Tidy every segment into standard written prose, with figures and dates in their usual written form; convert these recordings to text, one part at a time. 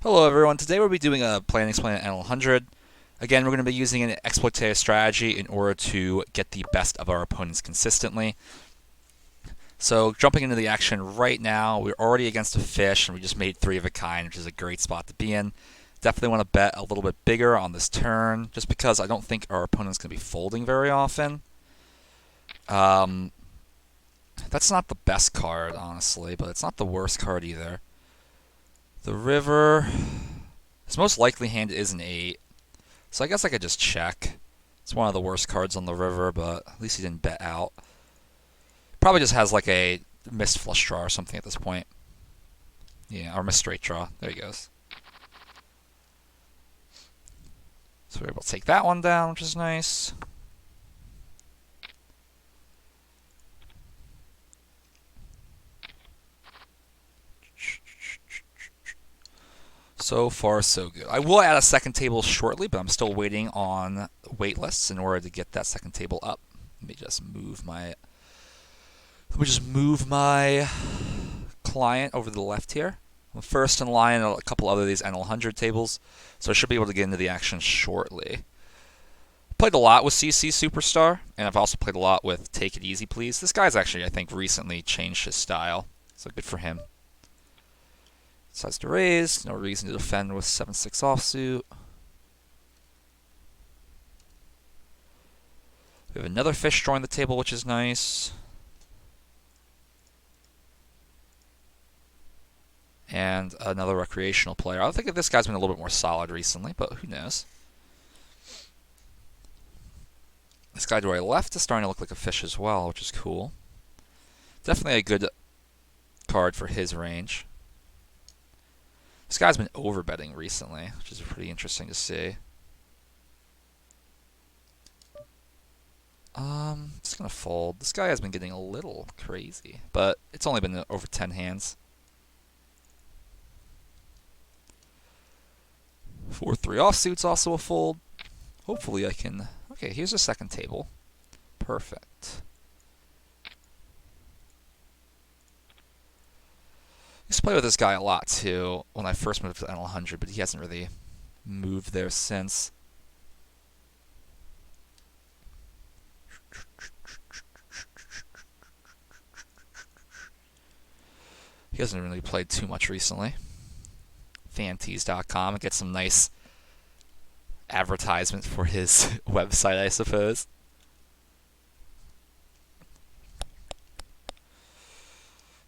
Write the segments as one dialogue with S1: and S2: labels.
S1: Hello everyone, today we'll be doing a Plan Explain at N100. Again, we're going to be using an exploitative strategy in order to get the best of our opponents consistently. So jumping into the action right now, we're already against a fish and we just made 3 of a kind, which is a great spot to be in. Definitely want to bet a little bit bigger on this turn, just because I don't think our opponent's going to be folding very often. That's not the best card, honestly, but it's not the worst card either. The river, his most likely hand is an 8. So I guess I could just check. It's one of the worst cards on the river, but at least he didn't bet out. Probably just has like a missed flush draw or something at this point. Yeah, or missed straight draw. There he goes. So we're able to take that one down, which is nice. So far, so good. I will add a second table shortly, but I'm still waiting on wait lists in order to get that second table up. Let me just move my client over to the left here. I'm first in line on a couple other of these N100 tables, so I should be able to get into the action shortly. Played a lot with CC Superstar, and I've also played a lot with Take It Easy Please. This guy's actually, I think, recently changed his style, so good for him. Decides to raise, no reason to defend with 7-6 offsuit. We have another fish join the table, which is nice. And another recreational player. I think this guy's been a little bit more solid recently, but who knows. This guy to our left is starting to look like a fish as well, which is cool. Definitely a good card for his range. This guy's been overbetting recently, which is pretty interesting to see. Just gonna fold. This guy has been getting a little crazy, but it's only been over 10 hands. 4-3 offsuit's also a fold. Hopefully I can... Okay, here's a second table. Perfect. I used to play with this guy a lot too when I first moved to N100, but he hasn't really moved there since. He hasn't really played too much recently. Fantees.com, get some nice advertisement for his website, I suppose.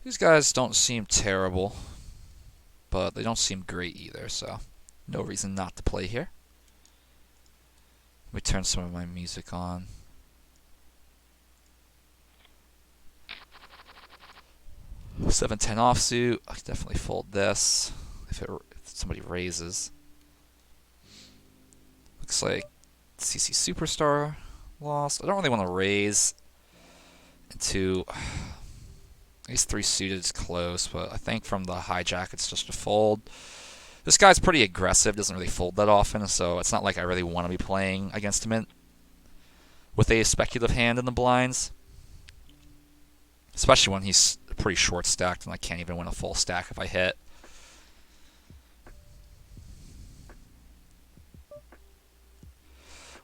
S1: These guys don't seem terrible, but they don't seem great either, so no reason not to play here. Let me turn some of my music on. 7-10 offsuit. I could definitely fold this if somebody raises. Looks like CC Superstar lost. I don't really want to raise into... Ace 3 suited is close, but I think from the hijack it's just a fold. This guy's pretty aggressive, doesn't really fold that often, so it's not like I really want to be playing against him with a speculative hand in the blinds. Especially when he's pretty short stacked and I can't even win a full stack if I hit.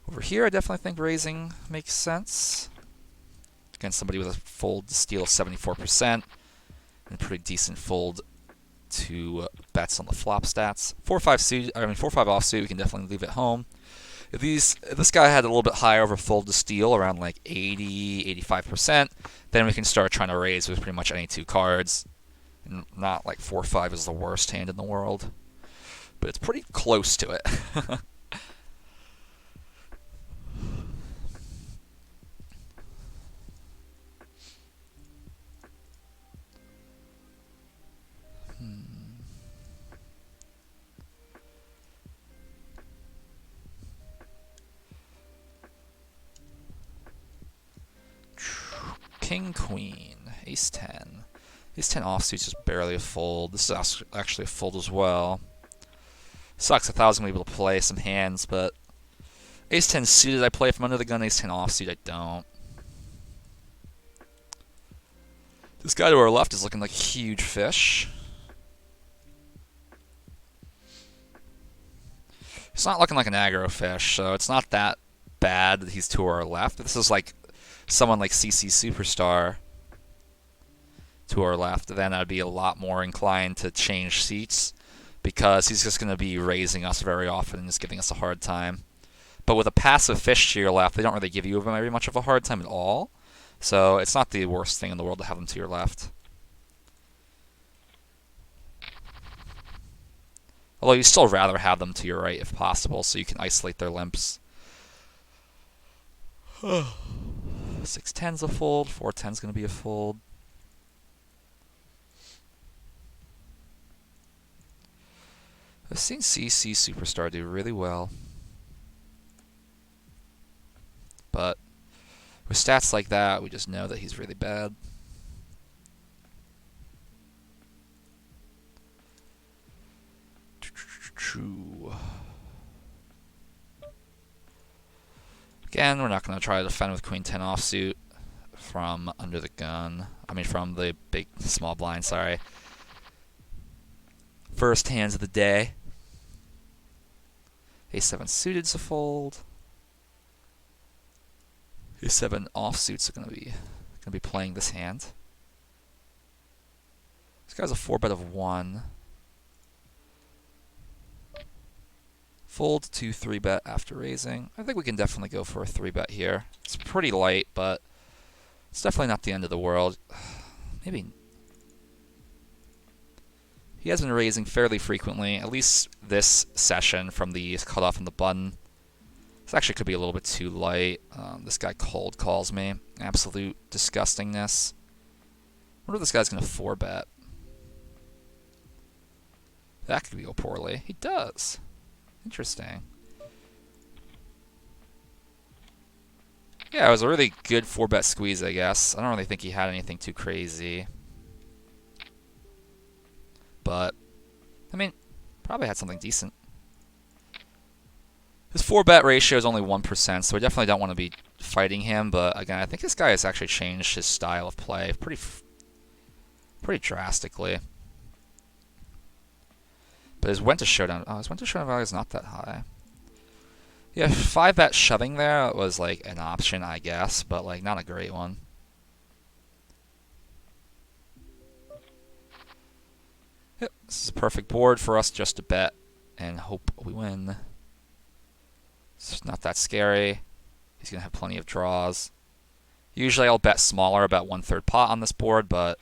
S1: Over here, I definitely think raising makes sense. Against somebody with a fold to steal 74%, and a pretty decent fold to bets on the flop stats. 4-5 offsuit, we can definitely leave it home. If this guy had a little bit higher over fold to steal, around like 80, 85%, then we can start trying to raise with pretty much any 2 cards. And not like 4-5 is the worst hand in the world, but it's pretty close to it. King, Queen, Ace 10. Ace 10 offsuit's just barely a fold. This is actually a fold as well. Sucks, I thought I was going to be able to play some hands, but Ace 10 suited I play from under the gun, Ace 10 offsuit I don't. This guy to our left is looking like a huge fish. It's not looking like an aggro fish, so it's not that bad that he's to our left. This is like someone like CC Superstar to our left, then I'd be a lot more inclined to change seats because he's just going to be raising us very often and just giving us a hard time. But with a passive fish to your left, they don't really give you very much of a hard time at all. So it's not the worst thing in the world to have them to your left. Although you still rather have them to your right if possible, so you can isolate their limps. 6-10's a fold, 4-10's going to be a fold. I've seen CC Superstar do really well. But with stats like that, we just know that he's really bad. True. Again, we're not going to try to defend with Queen 10 offsuit from under the gun. I mean, from the big small blind, sorry. First hands of the day. A7 suited's a fold. A7 offsuits are going to be playing this hand. This guy's a 4-bet of 1. Fold to 3-bet after raising. I think we can definitely go for a 3-bet here. It's pretty light, but it's definitely not the end of the world. Maybe. He has been raising fairly frequently, at least this session from the cutoff and the button. This actually could be a little bit too light. This guy cold calls me. Absolute disgustingness. I wonder if this guy's going to 4-bet. That could go poorly. He does. Interesting. Yeah, it was a really good 4-bet squeeze, I guess. I don't really think he had anything too crazy. But, I mean, probably had something decent. His 4-bet ratio is only 1%, so we definitely don't want to be fighting him. But, again, I think this guy has actually changed his style of play pretty drastically. But his went to showdown value is not that high. Yeah, 5-bet shoving there was like an option, I guess, but like not a great one. Yep, this is a perfect board for us just to bet and hope we win. It's not that scary. He's gonna have plenty of draws. Usually I'll bet smaller, about 1/3 pot on this board, but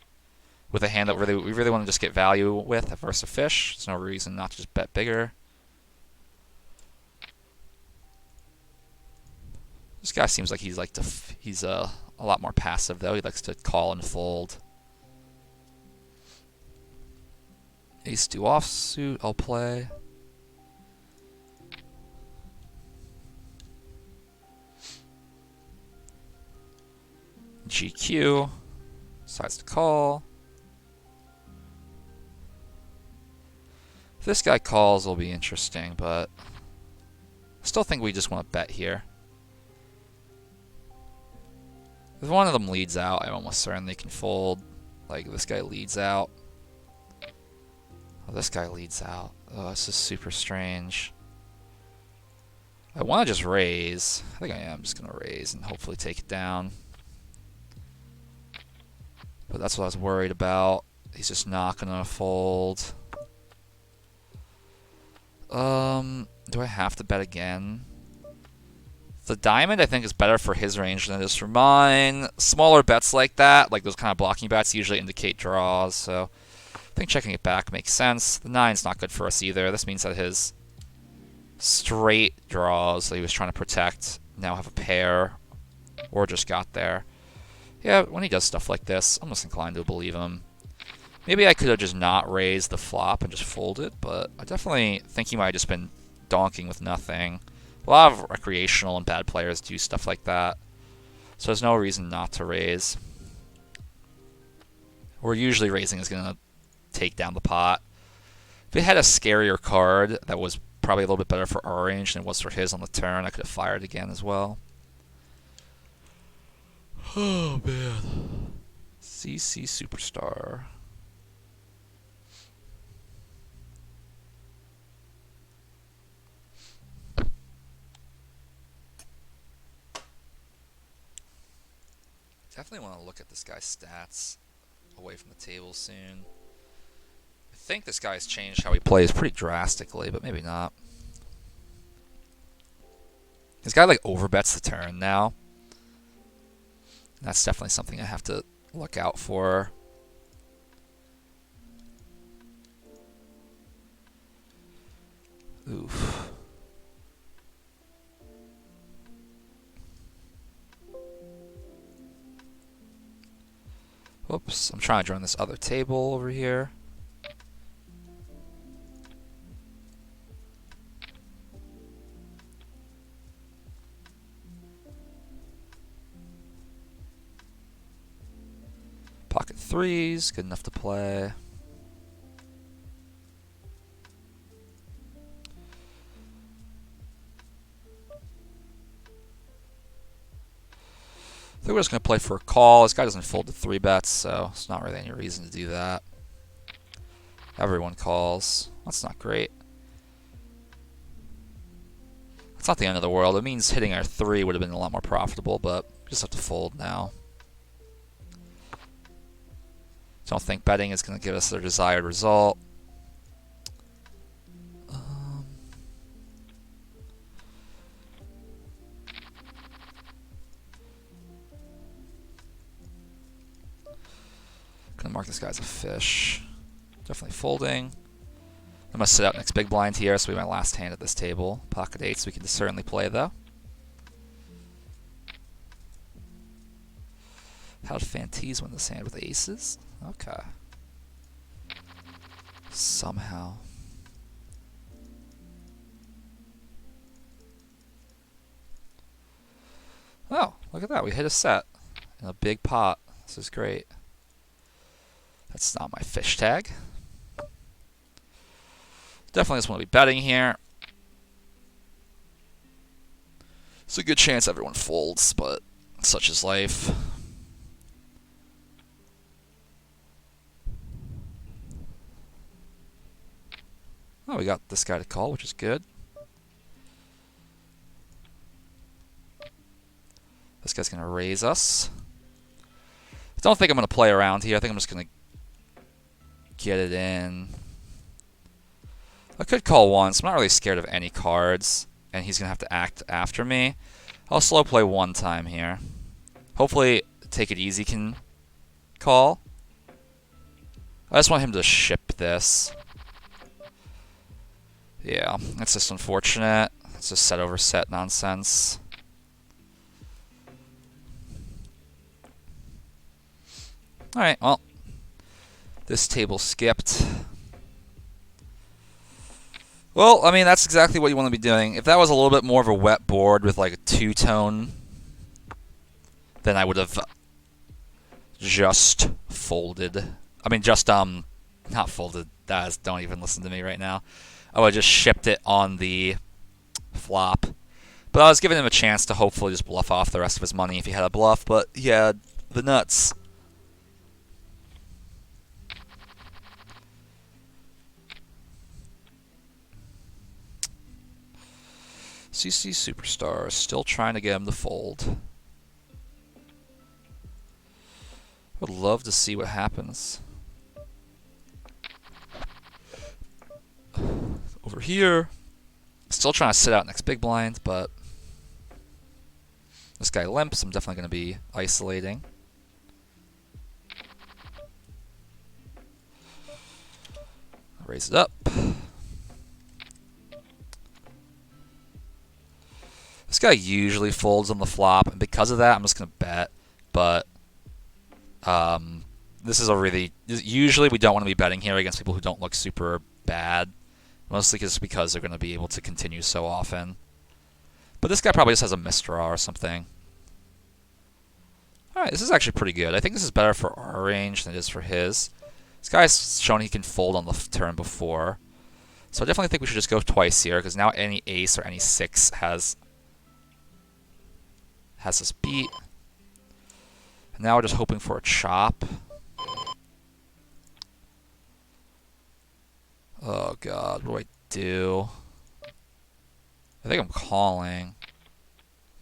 S1: with a hand that we really want to just get value with versus a fish, there's no reason not to just bet bigger. This guy seems like he's a lot more passive though. He likes to call and fold. Ace-2 offsuit, I'll play. GQ, decides to call. If this guy calls, it'll be interesting, but I still think we just want to bet here. If one of them leads out, I'm almost certain they can fold. Like, this guy leads out. Oh, this guy leads out. Oh, this is super strange. I want to just raise. I think I am just going to raise and hopefully take it down. But that's what I was worried about. He's just not going to fold. Do I have to bet again? The diamond, I think, is better for his range than it is for mine. Smaller bets like that, like those kind of blocking bets, usually indicate draws, so I think checking it back makes sense. The 9's not good for us either. This means that his straight draws that he was trying to protect now have a pair, or just got there. Yeah, when he does stuff like this, I'm just inclined to believe him. Maybe I could have just not raised the flop and just folded, but I definitely think he might have just been donking with nothing. A lot of recreational and bad players do stuff like that, so there's no reason not to raise. We're usually raising is going to take down the pot. If it had a scarier card that was probably a little bit better for our range than it was for his on the turn, I could have fired again as well. Oh, man. CC Superstar. Definitely want to look at this guy's stats away from the table soon. I think this guy's changed how he plays pretty drastically, but maybe not. This guy like overbets the turn now. That's definitely something I have to look out for. Oof. Whoops, I'm trying to join this other table over here. Pocket threes, good enough to play. I think we're just going to play for a call. This guy doesn't fold to 3-bets, so it's not really any reason to do that. Everyone calls. That's not great. It's not the end of the world. It means hitting our 3 would have been a lot more profitable, but we just have to fold now. Don't think betting is going to give us the desired result. Gonna mark this guy as a fish. Definitely folding. I'm gonna sit out next big blind here, so we have my last hand at this table. Pocket 8s we can certainly play though. How did Fantees win this hand with aces? Okay. Somehow. Oh, look at that. We hit a set in a big pot. This is great. That's not my fish tag. Definitely just want to be betting here. It's a good chance everyone folds, but such is life. Oh, we got this guy to call, which is good. This guy's going to raise us. I don't think I'm going to play around here. I think I'm just going to get it in. I could call once. I'm not really scared of any cards, and he's going to have to act after me. I'll slow play one time here. Hopefully, Take It Easy can call. I just want him to ship this. Yeah, that's just unfortunate. It's just set over set nonsense. Alright, well, this table skipped. Well, I mean, that's exactly what you want to be doing. If that was a little bit more of a wet board with like a two-tone, then I would have just folded. I mean, just, not folded. Don't even listen to me right now. I would have just shipped it on the flop. But I was giving him a chance to hopefully just bluff off the rest of his money if he had a bluff, but he had the nuts. CC Superstar, still trying to get him to fold. Would love to see what happens. Over here, still trying to sit out next big blind, but this guy limps. I'm definitely going to be isolating. Raise it up. This guy usually folds on the flop, and because of that, I'm just going to bet. But this is a really... Usually we don't want to be betting here against people who don't look super bad. Mostly just because they're going to be able to continue so often. But this guy probably just has a misdraw or something. Alright, this is actually pretty good. I think this is better for our range than it is for his. This guy's shown he can fold on the turn before. So I definitely think we should just go twice here, because now any ace or any 6 has us beat. And now we're just hoping for a chop. Oh god, what do? I think I'm calling.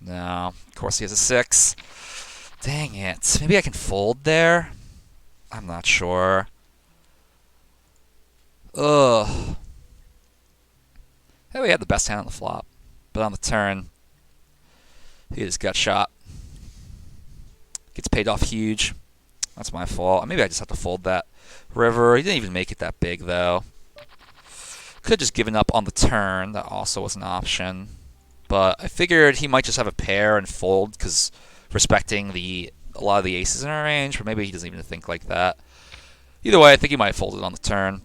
S1: No, of course he has a 6. Dang it. Maybe I can fold there? I'm not sure. Ugh. Hey, we had the best hand on the flop. But on the turn, he just got shot. Gets paid off huge. That's my fault. Maybe I just have to fold that river. He didn't even make it that big, though. Could have just given up on the turn. That also was an option. But I figured he might just have a pair and fold because respecting a lot of the aces in our range, but maybe he doesn't even think like that. Either way, I think he might have folded on the turn.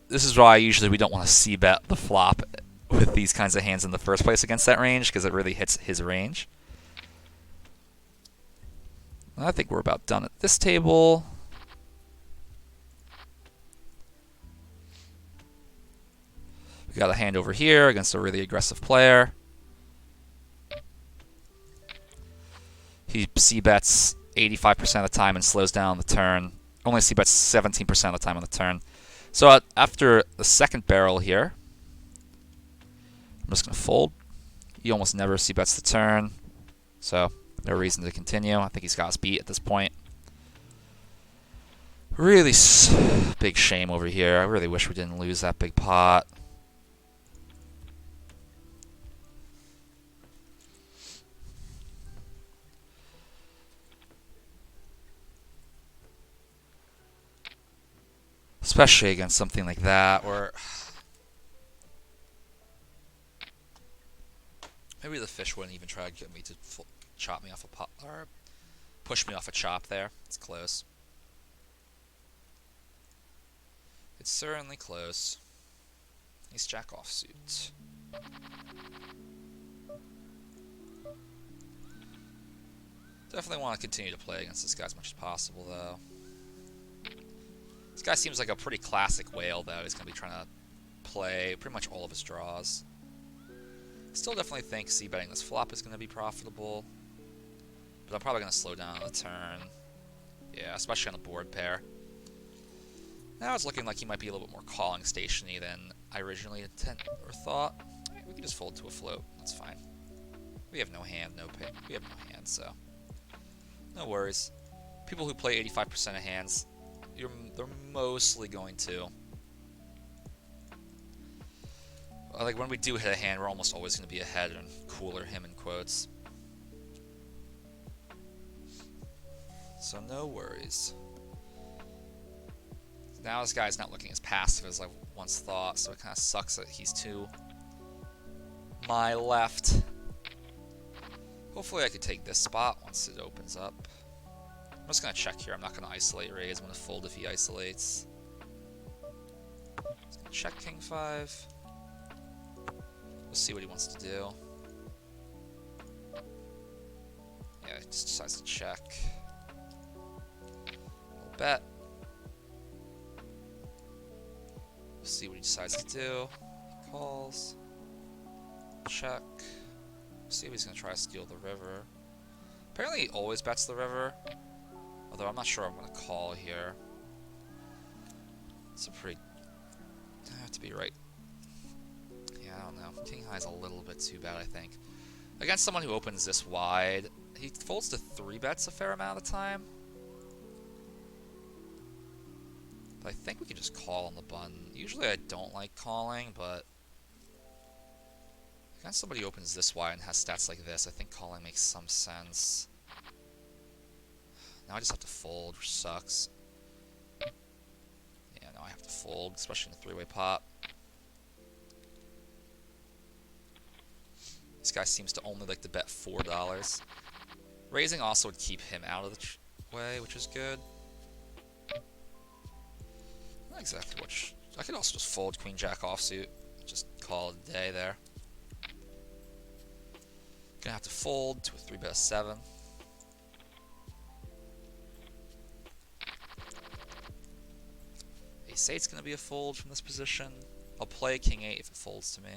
S1: This is why usually we don't want to c-bet the flop with these kinds of hands in the first place against that range because it really hits his range. I think we're about done at this table. We got a hand over here against a really aggressive player. He c-bets 85% of the time and slows down on the turn. Only c-bets 17% of the time on the turn. So after the second barrel here, I'm just going to fold. He almost never c-bets the turn, so no reason to continue. I think he's got us beat at this point. Really big shame over here. I really wish we didn't lose that big pot. Especially against something like that, where maybe the fish wouldn't even try to get me to chop me off a pot, or push me off a chop there. It's close. It's certainly close. He's jack offsuit. Definitely want to continue to play against this guy as much as possible, though. This guy seems like a pretty classic whale, though. He's going to be trying to play pretty much all of his draws. Still definitely think c-betting this flop is going to be profitable. But I'm probably going to slow down on the turn. Yeah, especially on the board pair. Now it's looking like he might be a little bit more calling stationy than I originally intended or thought. We can just fold to a float. That's fine. We have no hand, no pick. We have no hand, so no worries. People who play 85% of hands, they're mostly going to. Like when we do hit a hand, we're almost always going to be ahead and cooler him in quotes. So no worries. Now this guy's not looking as passive as I once thought, so it kind of sucks that he's to my left. Hopefully I could take this spot once it opens up. I'm just going to check here. I'm not going to isolate raise. I'm going to fold if he isolates. Just going to check king 5. We'll see what he wants to do. Yeah, he just decides to check. We'll bet. We'll see what he decides to do. He calls. Check. We'll see if he's going to try to steal the river. Apparently he always bets the river. Although I'm not sure I'm going to call here. It's a pretty... I have to be right. Yeah, I don't know. King high is a little bit too bad, I think. Against someone who opens this wide, he folds to 3 bets a fair amount of the time. But I think we can just call on the button. Usually I don't like calling, but against somebody who opens this wide and has stats like this, I think calling makes some sense. Now I just have to fold, which sucks. Yeah, now I have to fold, especially in a 3-way pot. This guy seems to only like to bet $4. Raising also would keep him out of the way, which is good. Not exactly what... I could also just fold queen jack offsuit. Just call it a day there. Gonna have to fold to a 3-bet 7. Ace-8's gonna be a fold from this position. I'll play king 8 if it folds to me.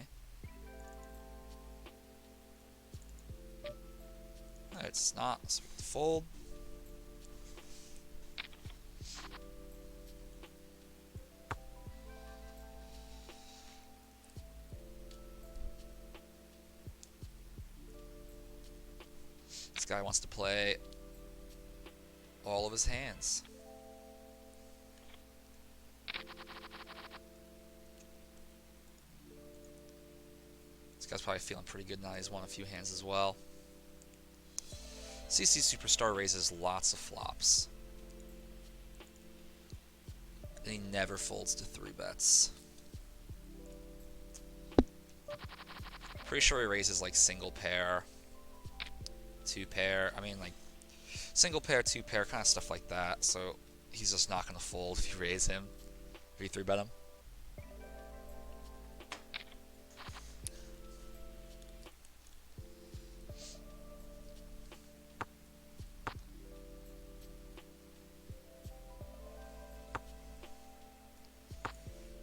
S1: No, it's not, so we can fold. This guy wants to play all of his hands. This guy's probably feeling pretty good now. He's won a few hands as well. CC Superstar raises lots of flops. And he never folds to 3-bets. Pretty sure he raises like single pair, 2-pair. I mean, like single pair, 2-pair, kind of stuff like that. So he's just not going to fold if you raise him or you 3-bet him.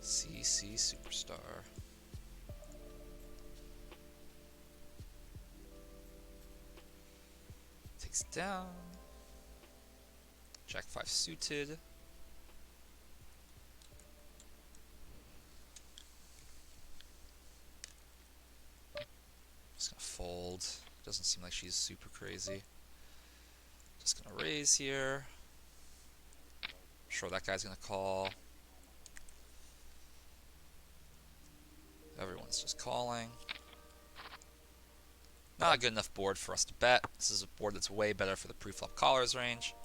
S1: CC Superstar. Takes down. Jack 5 suited. Just gonna fold. Doesn't seem like she's super crazy. Just gonna raise here. I'm sure that guy's gonna call. Everyone's just calling. Not a good enough board for us to bet. This is a board that's way better for the pre-flop callers range.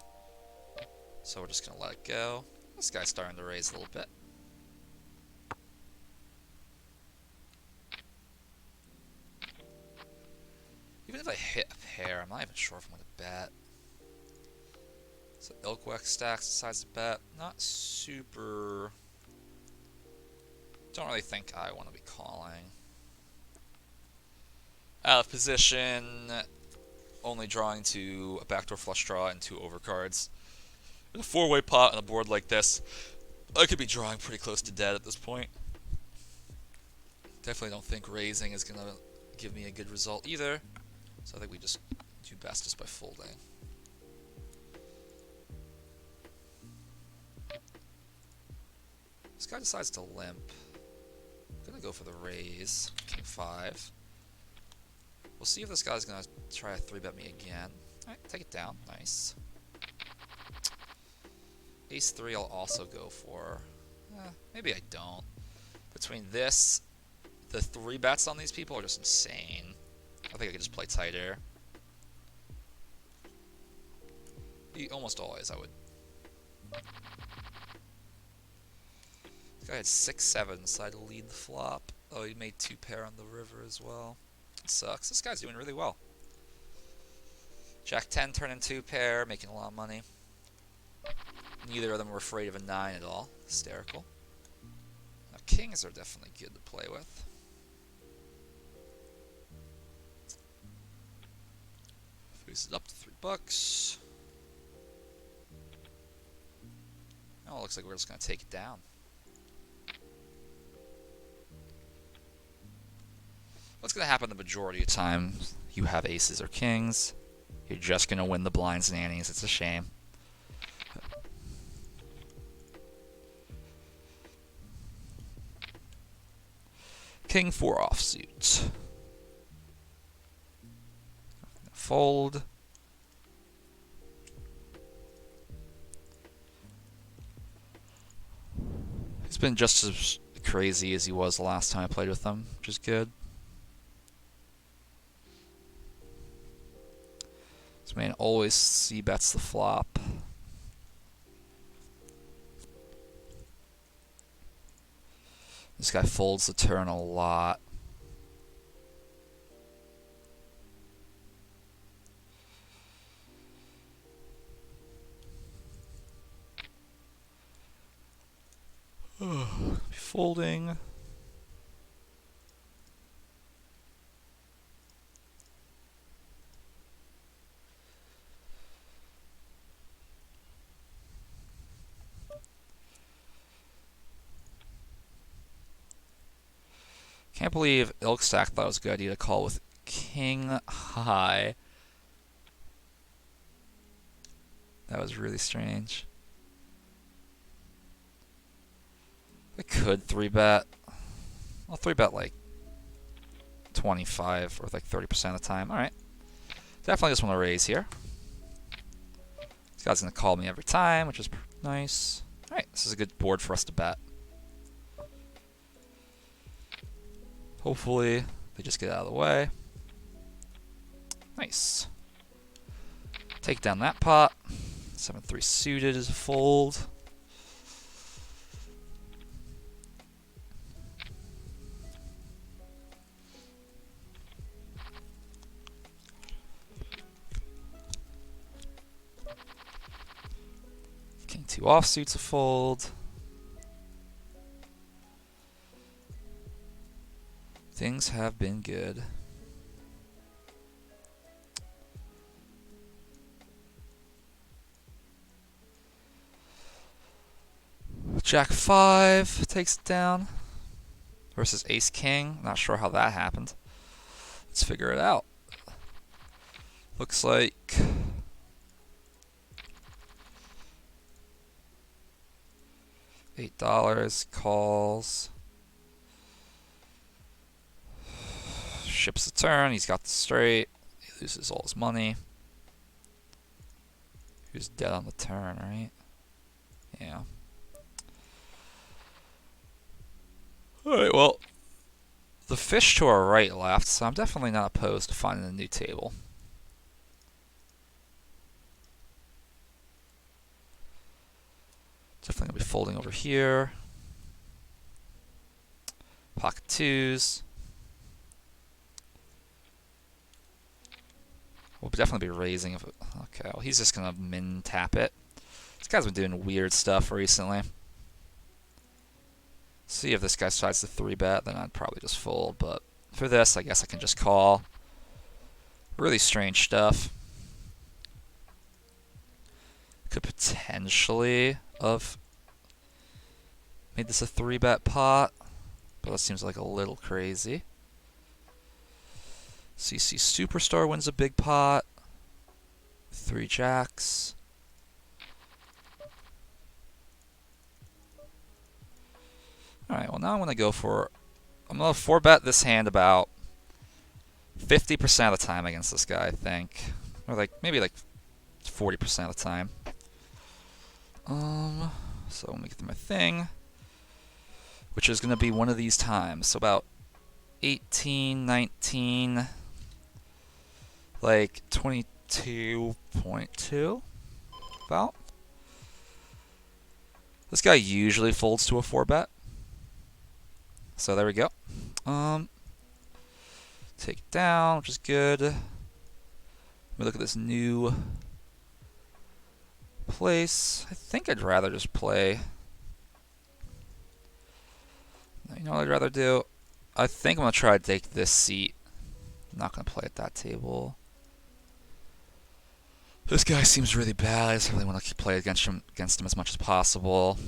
S1: So we're just going to let it go. This guy's starting to raise a little bit. Even if I hit a pair, I'm not even sure if I'm going to bet. So Ilkwek stacks decides to bet. Not super... Don't really think I want to be calling. Out of position, only drawing to a backdoor flush draw and 2 overcards. In a 4-way pot on a board like this, I could be drawing pretty close to dead at this point. Definitely don't think raising is going to give me a good result either. So I think we just do best just by folding. This guy decides to limp. I'm going to go for the raise, King 5. We'll see if this guy's going to try to 3-bet me again. Alright, take it down. Nice. Ace 3 I'll also go for. Maybe I don't. Between this, the 3-bets on these people are just insane. I think I could just play tighter. Almost always I would. This guy had 6-7, decided to lead the flop. Oh, he made 2-pair on the river as well. Sucks. This guy's doing really well. Jack 10 turning 2-pair, making a lot of money. Neither of them were afraid of a 9 at all. Hysterical. Now, kings are definitely good to play with. Faces up to $3. Oh, it looks like we're just going to take it down. What's going to happen the majority of times you have aces or kings? You're just going to win the blinds and antes. It's a shame. King 4 offsuit. Fold. He's been just as crazy as he was the last time I played with him, which is good. This man always c-bets the flop. This guy folds the turn a lot. Folding. Can't believe Ilkstack thought it was a good idea to call with king high. That was really strange. I could 3-bet. I'll 3-bet like 25 or like 30% of the time. Alright. Definitely just want to raise here. This guy's going to call me every time, which is nice. Alright, this is a good board for us to bet. Hopefully, they just get out of the way. Nice. Take down that pot. 7-3 suited is a fold. King 2 offsuit's a fold. Things have been good. Jack 5 takes it down versus Ace King. Not sure how that happened. Let's figure it out. Looks like $8 calls. Ships the turn. He's got the straight. He loses all his money. He was dead on the turn, right? Yeah. Alright, well, the fish to our right left, so I'm definitely not opposed to finding a new table. Definitely going to be folding over here. Pocket twos. We'll definitely be raising. Okay, well, he's just going to min tap it. This guy's been doing weird stuff recently. See if this guy decides to 3-bet, then I'd probably just fold. But for this, I guess I can just call. Really strange stuff. Could potentially have made this a 3-bet pot, but that seems like a little crazy. CC Superstar wins a big pot. 3 jacks. Alright, well now I'm going to go for... I'm going to 4-bet this hand about 50% of the time against this guy, I think. Or like maybe like 40% of the time. So let me get to my thing, which is going to be one of these times. So about 18, 19, like 22.2, about. This guy usually folds to a 4-bet. So there we go. Take it down, which is good. Let me look at this new place. I think I'd rather just play. You know what I'd rather do? I think I'm going to try to take this seat. I'm not going to play at that table. This guy seems really bad. I just really want to keep playing against him as much as possible.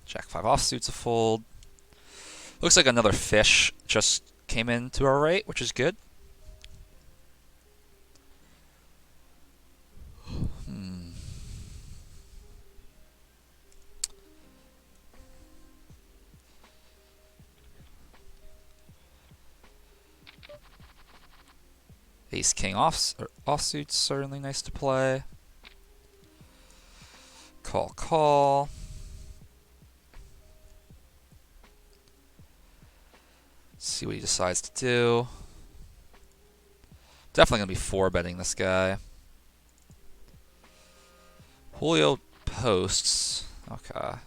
S1: Jack 5 offsuit's a fold. Looks like another fish just came in to our right, which is good. Ace King offsuit's certainly nice to play. Call, call. See what he decides to do. Definitely going to be 4-betting this guy. Julio posts. Okay.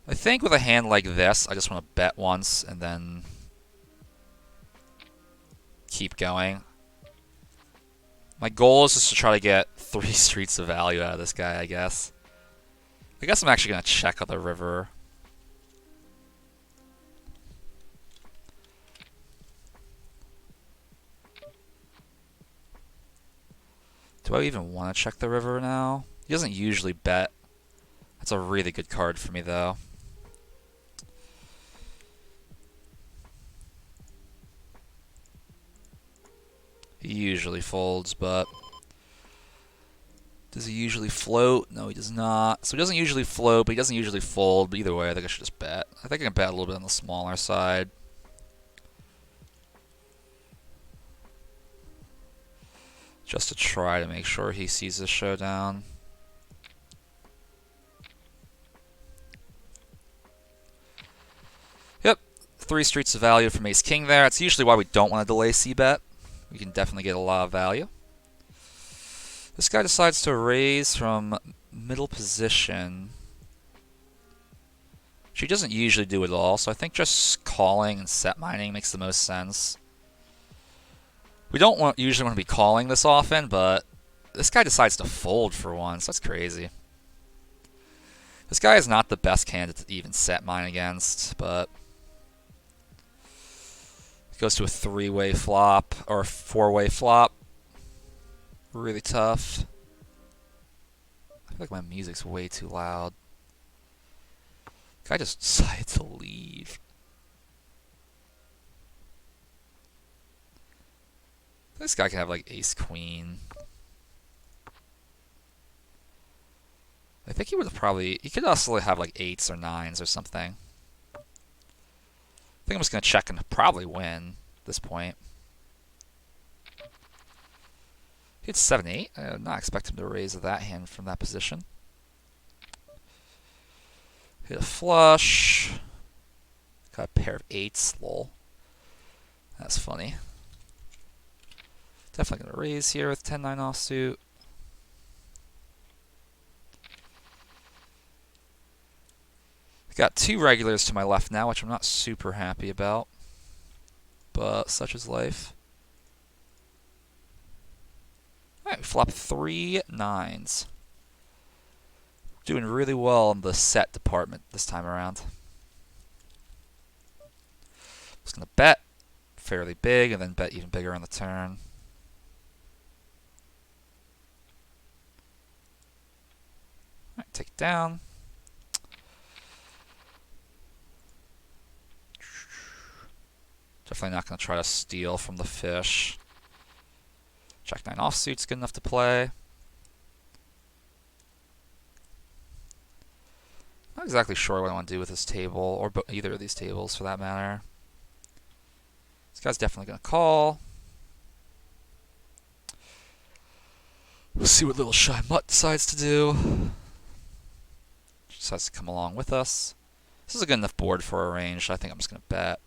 S1: I think with a hand like this, I just want to bet once and then keep going. My goal is just to try to get 3 streets of value out of this guy, I guess. I guess I'm actually going to check on the river. Do I even want to check the river now? He doesn't usually bet. That's a really good card for me, though. He usually folds, but Does he usually float? No, he does not. So he doesn't usually float, but he doesn't usually fold. But either way, I think I should just bet. I think I can bet a little bit on the smaller side. Just to try to make sure he sees the showdown. Yep, 3 streets of value from ace-king there. It's usually why we don't want to delay c-bet. We can definitely get a lot of value. This guy decides to raise from middle position. She doesn't usually do it all, so I think just calling and set mining makes the most sense. We don't usually want to be calling this often, but this guy decides to fold for once. That's crazy. This guy is not the best candidate to even set mine against, but it goes to a 3-way flop or a 4-way flop. Really tough. I feel like my music's way too loud. Guy just decided to leave. This guy can have like ace-queen. I think he would have probably... He could also have like 8s or 9s or something. I think I'm just going to check and probably win at this point. He hit 7-8. I did not expect him to raise that hand from that position. Hit a flush. Got a pair of 8s. Lol. That's funny. Definitely going to raise here with 10-9 offsuit. Got 2 regulars to my left now, which I'm not super happy about. But such is life. Alright, we flop 3 9s. Doing really well in the set department this time around. Just going to bet fairly big and then bet even bigger on the turn. Alright, take it down. Definitely not going to try to steal from the fish. Jack 9 offsuit's good enough to play. Not exactly sure what I want to do with this table, or either of these tables for that matter. This guy's definitely going to call. We'll see what little Shy Mutt decides to do. She decides to come along with us. This is a good enough board for a range, so I think I'm just going to bet.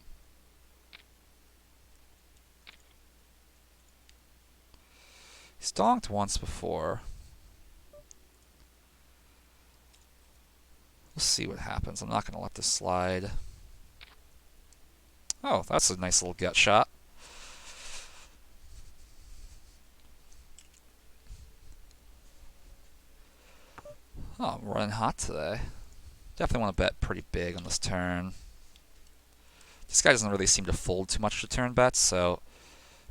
S1: He's donked once before. We'll see what happens. I'm not going to let this slide. Oh, that's a nice little gut shot. Oh, I'm running hot today. Definitely want to bet pretty big on this turn. This guy doesn't really seem to fold too much to turn bets, so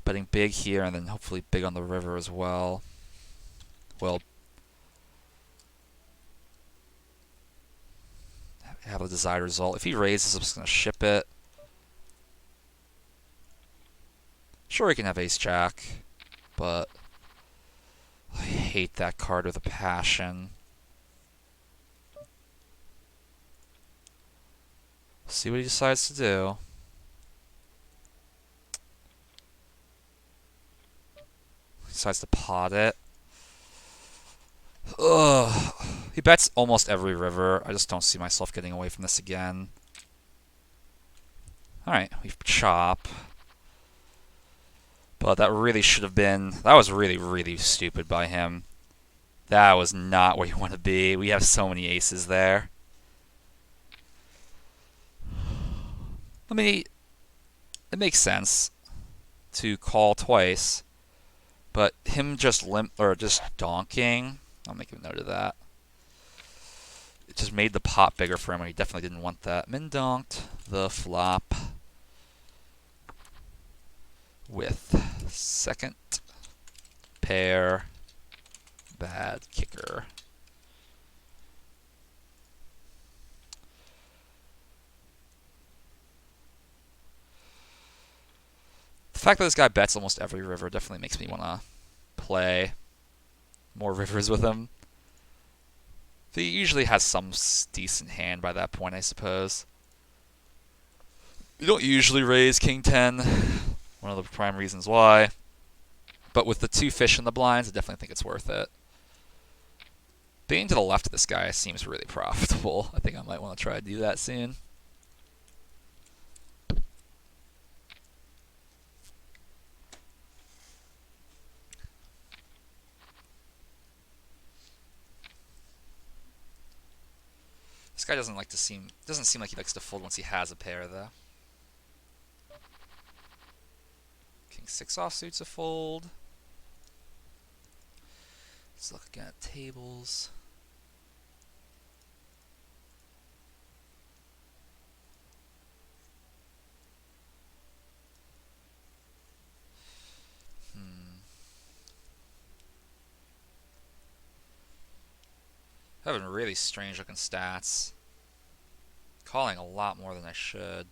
S1: betting big here and then hopefully big on the river as well. Well, have the desired result. If he raises, I'm just going to ship it. Sure, he can have ace-jack, but I hate that card with a passion. See what he decides to do. He decides to pot it. Ugh. He bets almost every river. I just don't see myself getting away from this again. Alright, we chop. But that really should have been... That was really, really stupid by him. That was not where you want to be. We have so many aces there. I mean, it makes sense to call twice, but him just donking, I'll make a note of that. It just made the pot bigger for him, and he definitely didn't want that. Min donked the flop with second pair bad kicker. The fact that this guy bets almost every river definitely makes me want to play. more rivers with him. He usually has some decent hand by that point, I suppose. You don't usually raise King 10, one of the prime reasons why. But with the 2 fish in the blinds, I definitely think it's worth it. Being to the left of this guy seems really profitable. I think I might want to try to do that soon. This guy doesn't seem like he likes to fold once he has a pair though. King 6 offsuit's a fold. Let's look again at tables. Having really strange looking stats. Calling a lot more than I should.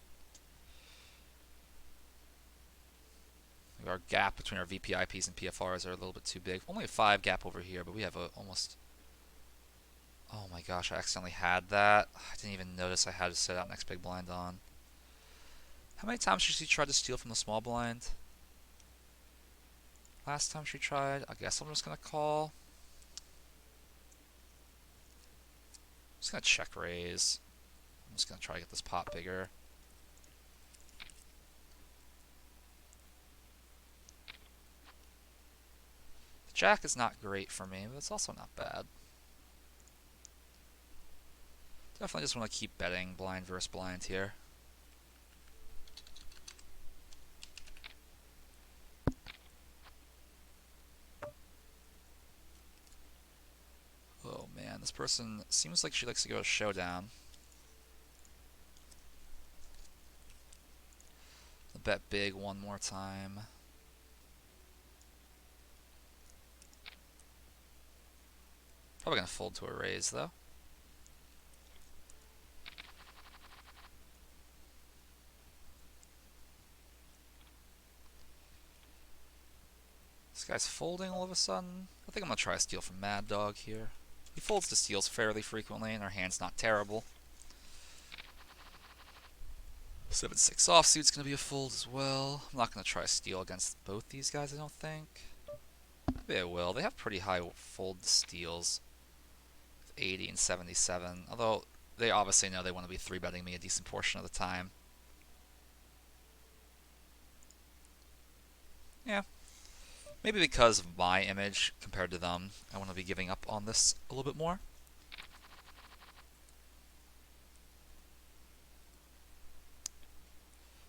S1: Our gap between our VPIPs and PFRs are a little bit too big. Only a 5 gap over here, but we have a almost... Oh my gosh, I accidentally had that. I didn't even notice I had to set out next big blind on. How many times did she try to steal from the small blind? Last time she tried, I guess I'm just going to call. I'm just going to check raise. I'm just going to try to get this pot bigger. The jack is not great for me, but it's also not bad. Definitely just want to keep betting blind versus blind here. Oh man, this person seems like she likes to go to showdown. I'll bet big one more time. Probably gonna fold to a raise though. This guy's folding all of a sudden. I think I'm gonna try a steal from Mad Dog here. He folds to steals fairly frequently, and our hand's not terrible. 7-6 offsuit's gonna be a fold as well. I'm not gonna try a steal against both these guys, I don't think. Maybe I will. They have pretty high fold steals. 80 and 77. Although they obviously know they want to be 3-betting me a decent portion of the time. Yeah. Maybe because of my image compared to them, I want to be giving up on this a little bit more.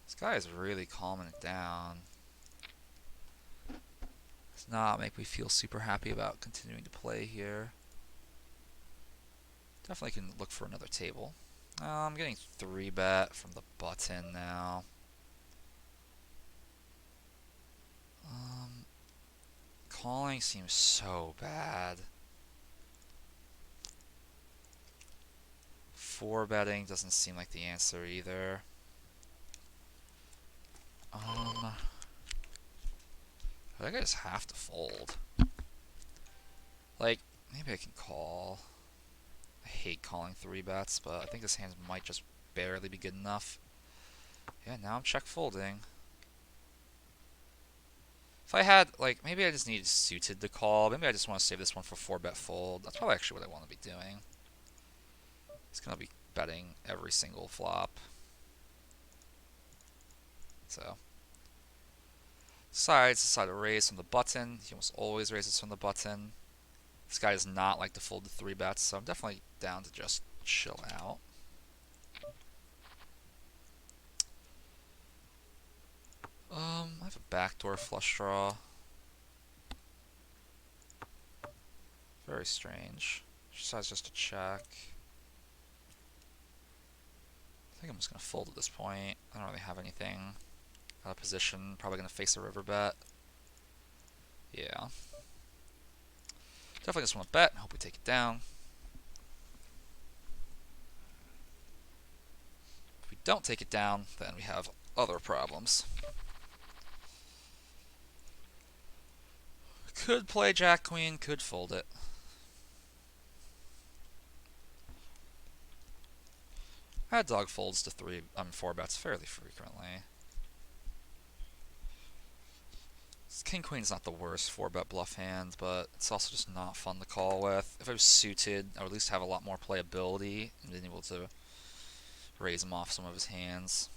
S1: This guy is really calming it down. Does not make me feel super happy about continuing to play here. Definitely can look for another table. I'm getting 3-bet from the button now. Calling seems so bad. 4-betting doesn't seem like the answer either. I think I just have to fold. Like, maybe I can call. I hate calling 3-bets, but I think this hand might just barely be good enough. Yeah, now I'm check folding. If I had, like, maybe I just needed suited to call. Maybe I just want to save this one for 4-bet fold. That's probably actually what I want to be doing. It's going to be betting every single flop. So, decide to raise from the button. He almost always raises from the button. This guy does not like to fold the 3-bets, so I'm definitely down to just chill out. I have a backdoor flush draw. Very strange. She decides just to check. I think I'm just going to fold at this point. I don't really have anything out of position. Probably going to face a river bet. Yeah. Definitely just want to bet and hope we take it down. If we don't take it down, then we have other problems. Could play Jack Queen, could fold it. I had dog folds to 4 bets fairly frequently. King Queen's not the worst 4-bet bluff hand, but it's also just not fun to call with. If I was suited, I would at least have a lot more playability and being able to raise him off some of his hands.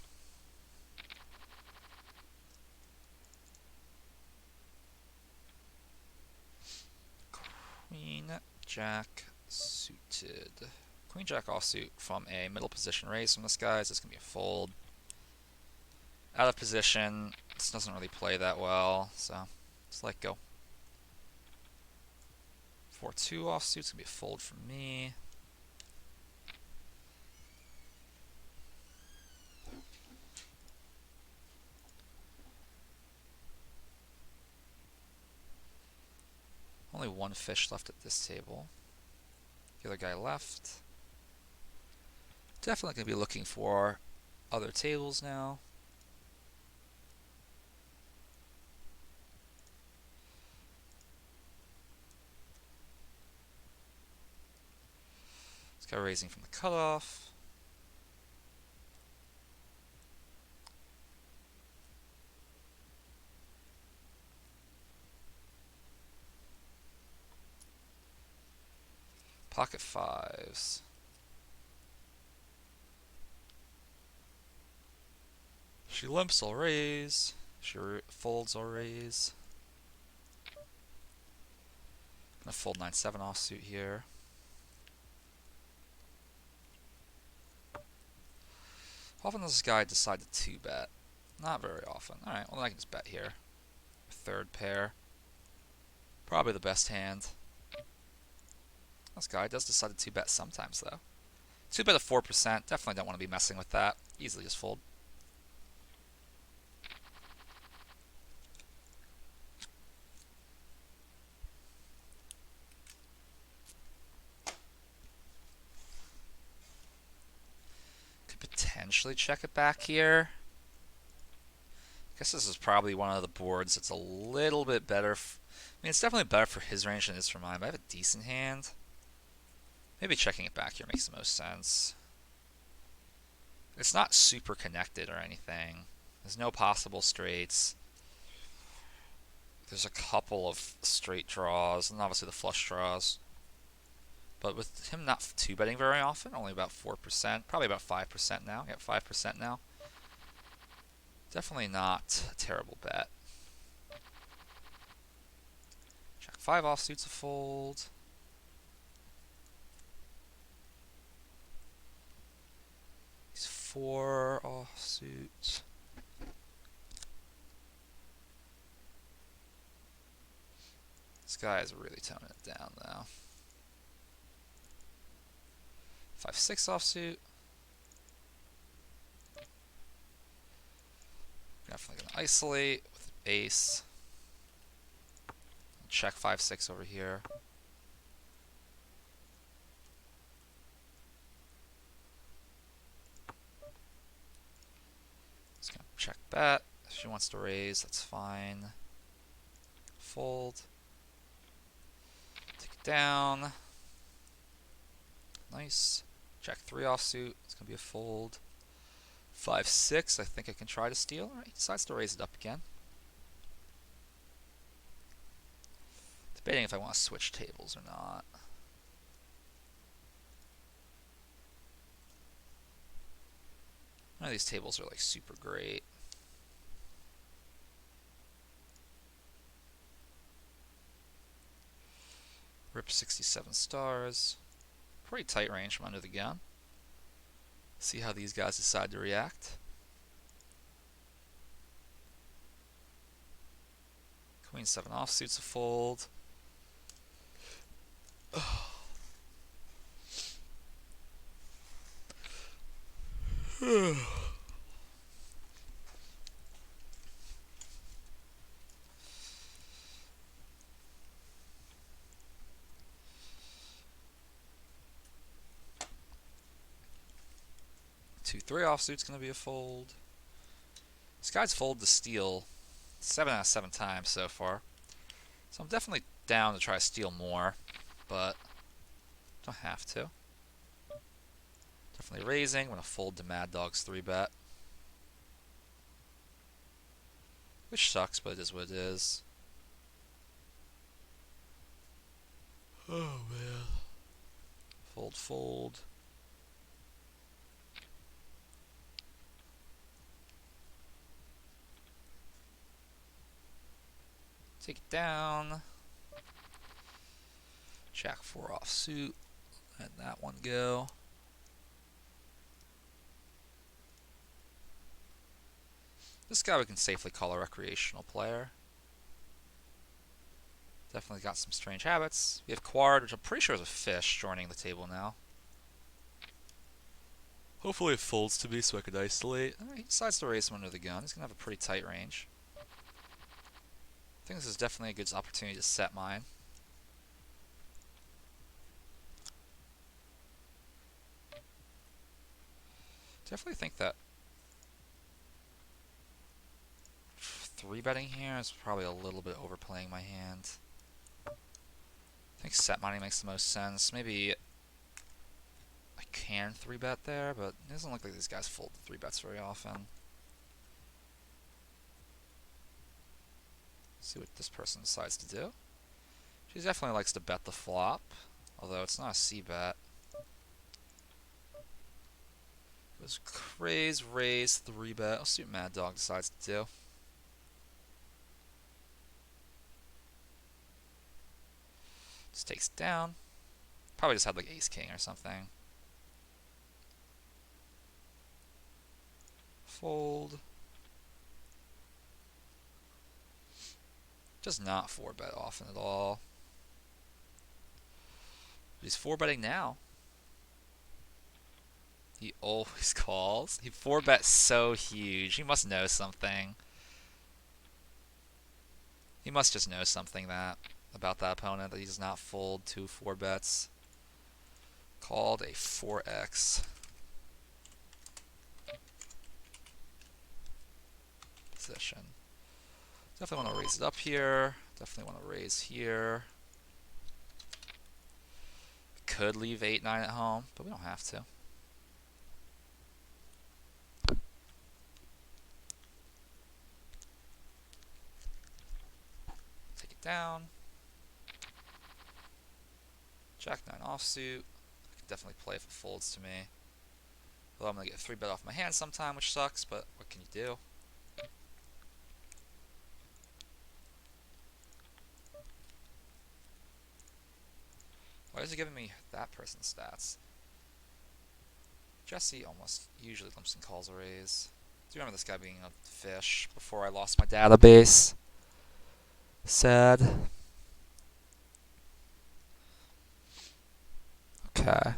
S1: Queen, Jack, suited. Queen, Jack offsuit from a middle position raise from this guy. Is this going to be a fold? Out of position. This doesn't really play that well, so just let go. 4-2 offsuit's going to be a fold for me. Only one fish left at this table. The other guy left. Definitely going to be looking for other tables now. This guy raising from the cutoff. Pocket fives. She limps, I'll raise. She folds, I'll raise. Gonna fold 9-7 offsuit here. How often does this guy decide to 2-bet? Not very often. Alright, well I can just bet here. Third pair. Probably the best hand. This guy does decide to 2-bet sometimes though. 2-bet at 4%. Definitely don't want to be messing with that. Easily just fold. Could potentially check it back here. I guess this is probably one of the boards that's a little bit better. I mean, it's definitely better for his range than it is for mine, but I have a decent hand. Maybe checking it back here makes the most sense. It's not super connected or anything. There's no possible straights. There's a couple of straight draws, and obviously the flush draws. But with him not 2-betting very often, only about 4%, probably about 5% now. Yeah, 5% now. Definitely not a terrible bet. Jack 5 offsuit's a fold. He's 4 offsuit. This guy is really toning it down though. 5-6 offsuit. Definitely gonna isolate with ace. Check 5-6 over here. Just gonna check bet. If she wants to raise, that's fine. Fold. Take it down. Nice. Jack 3 offsuit. It's gonna be a fold. 5-6. I think I can try to steal. Alright, he decides to raise it up again. Debating if I want to switch tables or not. None of these tables are like super great. Rip 67 stars. Pretty tight range from under the gun. See how these guys decide to react. Queen 7 offsuit's a fold. 2-3 offsuit's gonna be a fold. This guy's fold to steal 7 out of 7 times so far. So I'm definitely down to try to steal more, but don't have to. Definitely raising. I'm going to fold to Mad Dog's 3-bet. Which sucks, but it is what it is. Oh, man. Fold, fold. Take it down. Jack 4 offsuit. Let that one go. This guy we can safely call a recreational player. Definitely got some strange habits. We have Quard, which I'm pretty sure is a fish, joining the table now. Hopefully it folds to me so I could isolate. He decides to raise him under the gun. He's going to have a pretty tight range. I think this is definitely a good opportunity to set mine. Definitely think that 3-betting here is probably a little bit overplaying my hand. I think set mining makes the most sense. Maybe I can 3-bet there, but it doesn't look like these guys fold 3-bets very often. See what this person decides to do. She definitely likes to bet the flop, although it's not a C-bet. It was raise, 3-bet. I'll see what Mad Dog decides to do. Just takes it down. Probably just had like ace-king or something. Fold. Just not 4-bet often at all. He's 4-betting now. He always calls. He 4-bets so huge. He must know something. He must just know something about that opponent that he does not fold 2 4-bets. Called a 4x. Position. Definitely want to raise it up here. Definitely want to raise here. Could leave 8-9 at home, but we don't have to. Take it down. Jack 9 offsuit. I can definitely play if it folds to me. Although I'm going to get a 3-bet off my hand sometime, which sucks, but what can you do? Why is he giving me that person's stats? Jesse almost usually limps and calls a raise. Do you remember this guy being a fish before I lost my database? Sad. Okay. I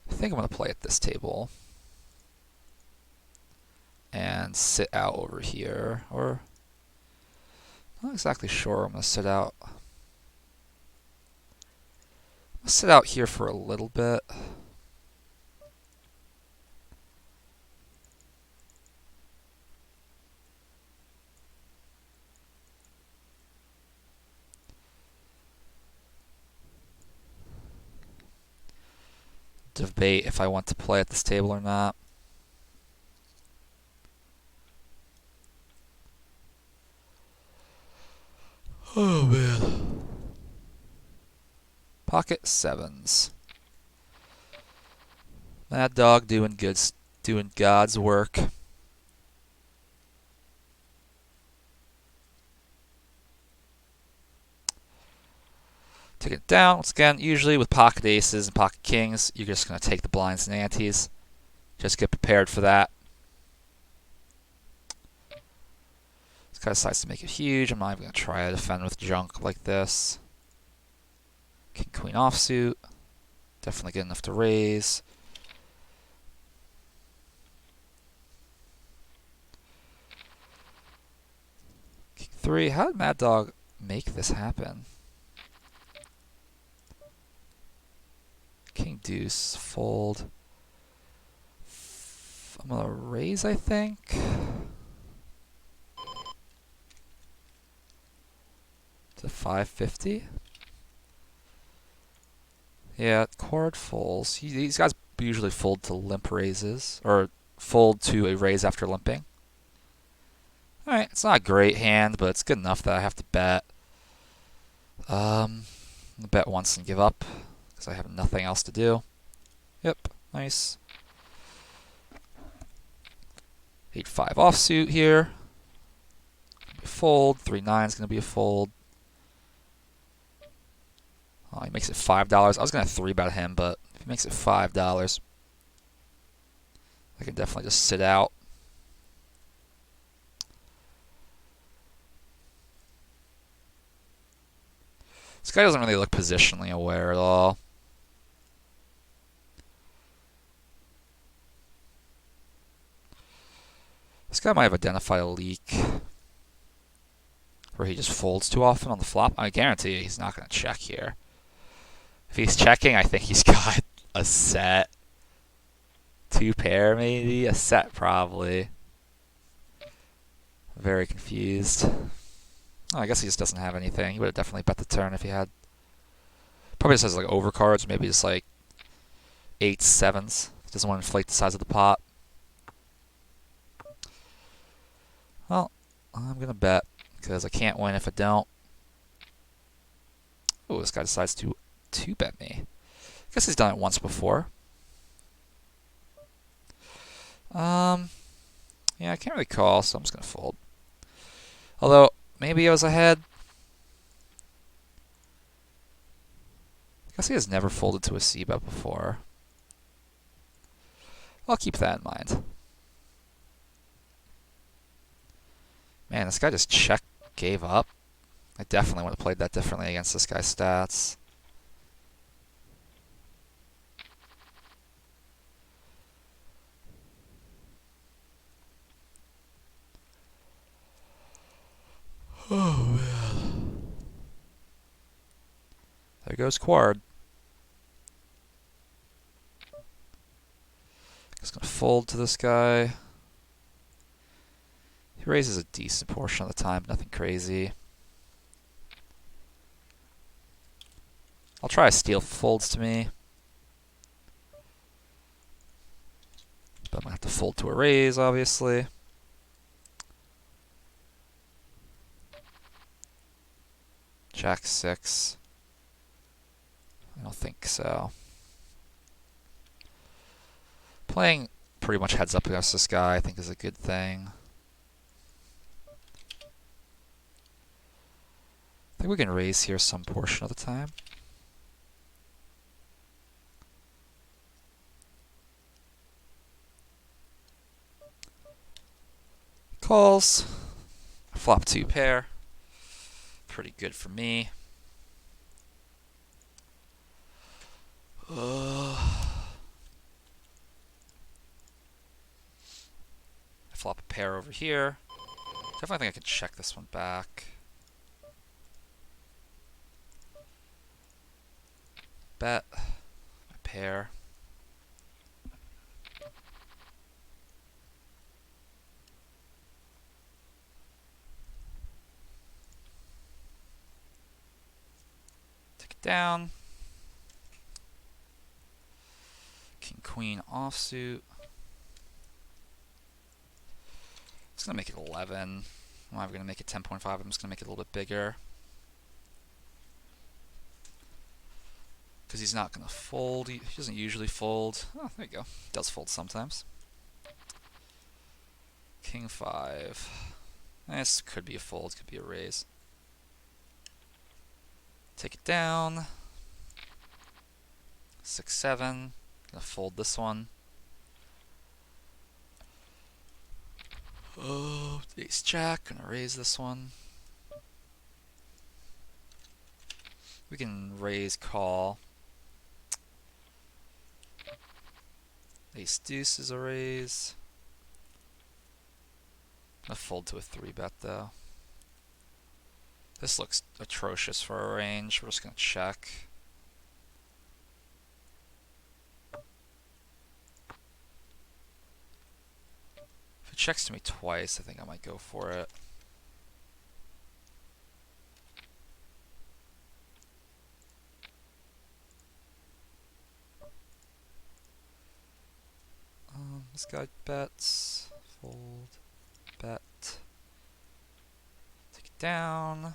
S1: think I'm going to play at this table. And sit out over here. Or, I'm not exactly sure I'm going to sit out. I'll sit out here for a little bit. Debate if I want to play at this table or not. Oh man. Pocket sevens. Mad Dog doing God's work. Take it down. Once again, usually with pocket aces and pocket kings, you're just going to take the blinds and antes. Just get prepared for that. This guy decides to make it huge. I'm not even going to try to defend with junk like this. King, queen offsuit. Definitely good enough to raise. King 3. How did Mad Dog make this happen? King deuce, fold. I'm going to raise, I think. to 550. Yeah, quad folds. These guys usually fold to limp raises, or fold to a raise after limping. Alright, it's not a great hand, but it's good enough that I have to bet. I'll bet once and give up, because I have nothing else to do. Yep, nice. 8-5 offsuit here. Fold. 3-9 is going to be a fold. Oh, he makes it $5. I was going to 3-bet him, but if he makes it $5, I can definitely just sit out. This guy doesn't really look positionally aware at all. This guy might have identified a leak where he just folds too often on the flop. I guarantee you he's not going to check here. If he's checking, I think he's got a set. 2 pair, maybe? A set, probably. Very confused. Oh, I guess he just doesn't have anything. He would have definitely bet the turn if he had. Probably just has like overcards, maybe just like 8s, 7s. He doesn't want to inflate the size of the pot. Well, I'm going to bet because I can't win if I don't. Oh, this guy decides to 2-bet me. I guess he's done it once before. Yeah, I can't really call, so I'm just going to fold. Although, maybe I was ahead. I guess he has never folded to a C-bet before. I'll keep that in mind. Man, this guy just gave up. I definitely would have played that differently against this guy's stats. Oh, man. There goes quad. Just going to fold to this guy. He raises a decent portion of the time, nothing crazy. I'll try a steal if it folds to me. But I'm going to have to fold to a raise, obviously. Jack 6. I don't think so. Playing pretty much heads up against this guy, I think, is a good thing. I think we can raise here some portion of the time. Calls. Flop 2 pair. Pretty good for me. I flop a pair over here. Definitely think I can check this one back. Bet. A pair. Take it down. King, queen, offsuit. Just going to make it 11. I'm not going to make it 10.5. I'm just going to make it a little bit bigger. Because he's not going to fold. He doesn't usually fold. Oh, there you go. He does fold sometimes. King 5. This could be a fold, could be a raise. Take it down. 6-7. Gonna fold this one. Oh, ace jack. Gonna raise this one. We can raise call. Ace deuce is a raise. Gonna fold to a 3-bet though. This looks atrocious for a range. We're just gonna check. If it checks to me twice, I think I might go for it. This guy bets. Fold. Bet. Take it down.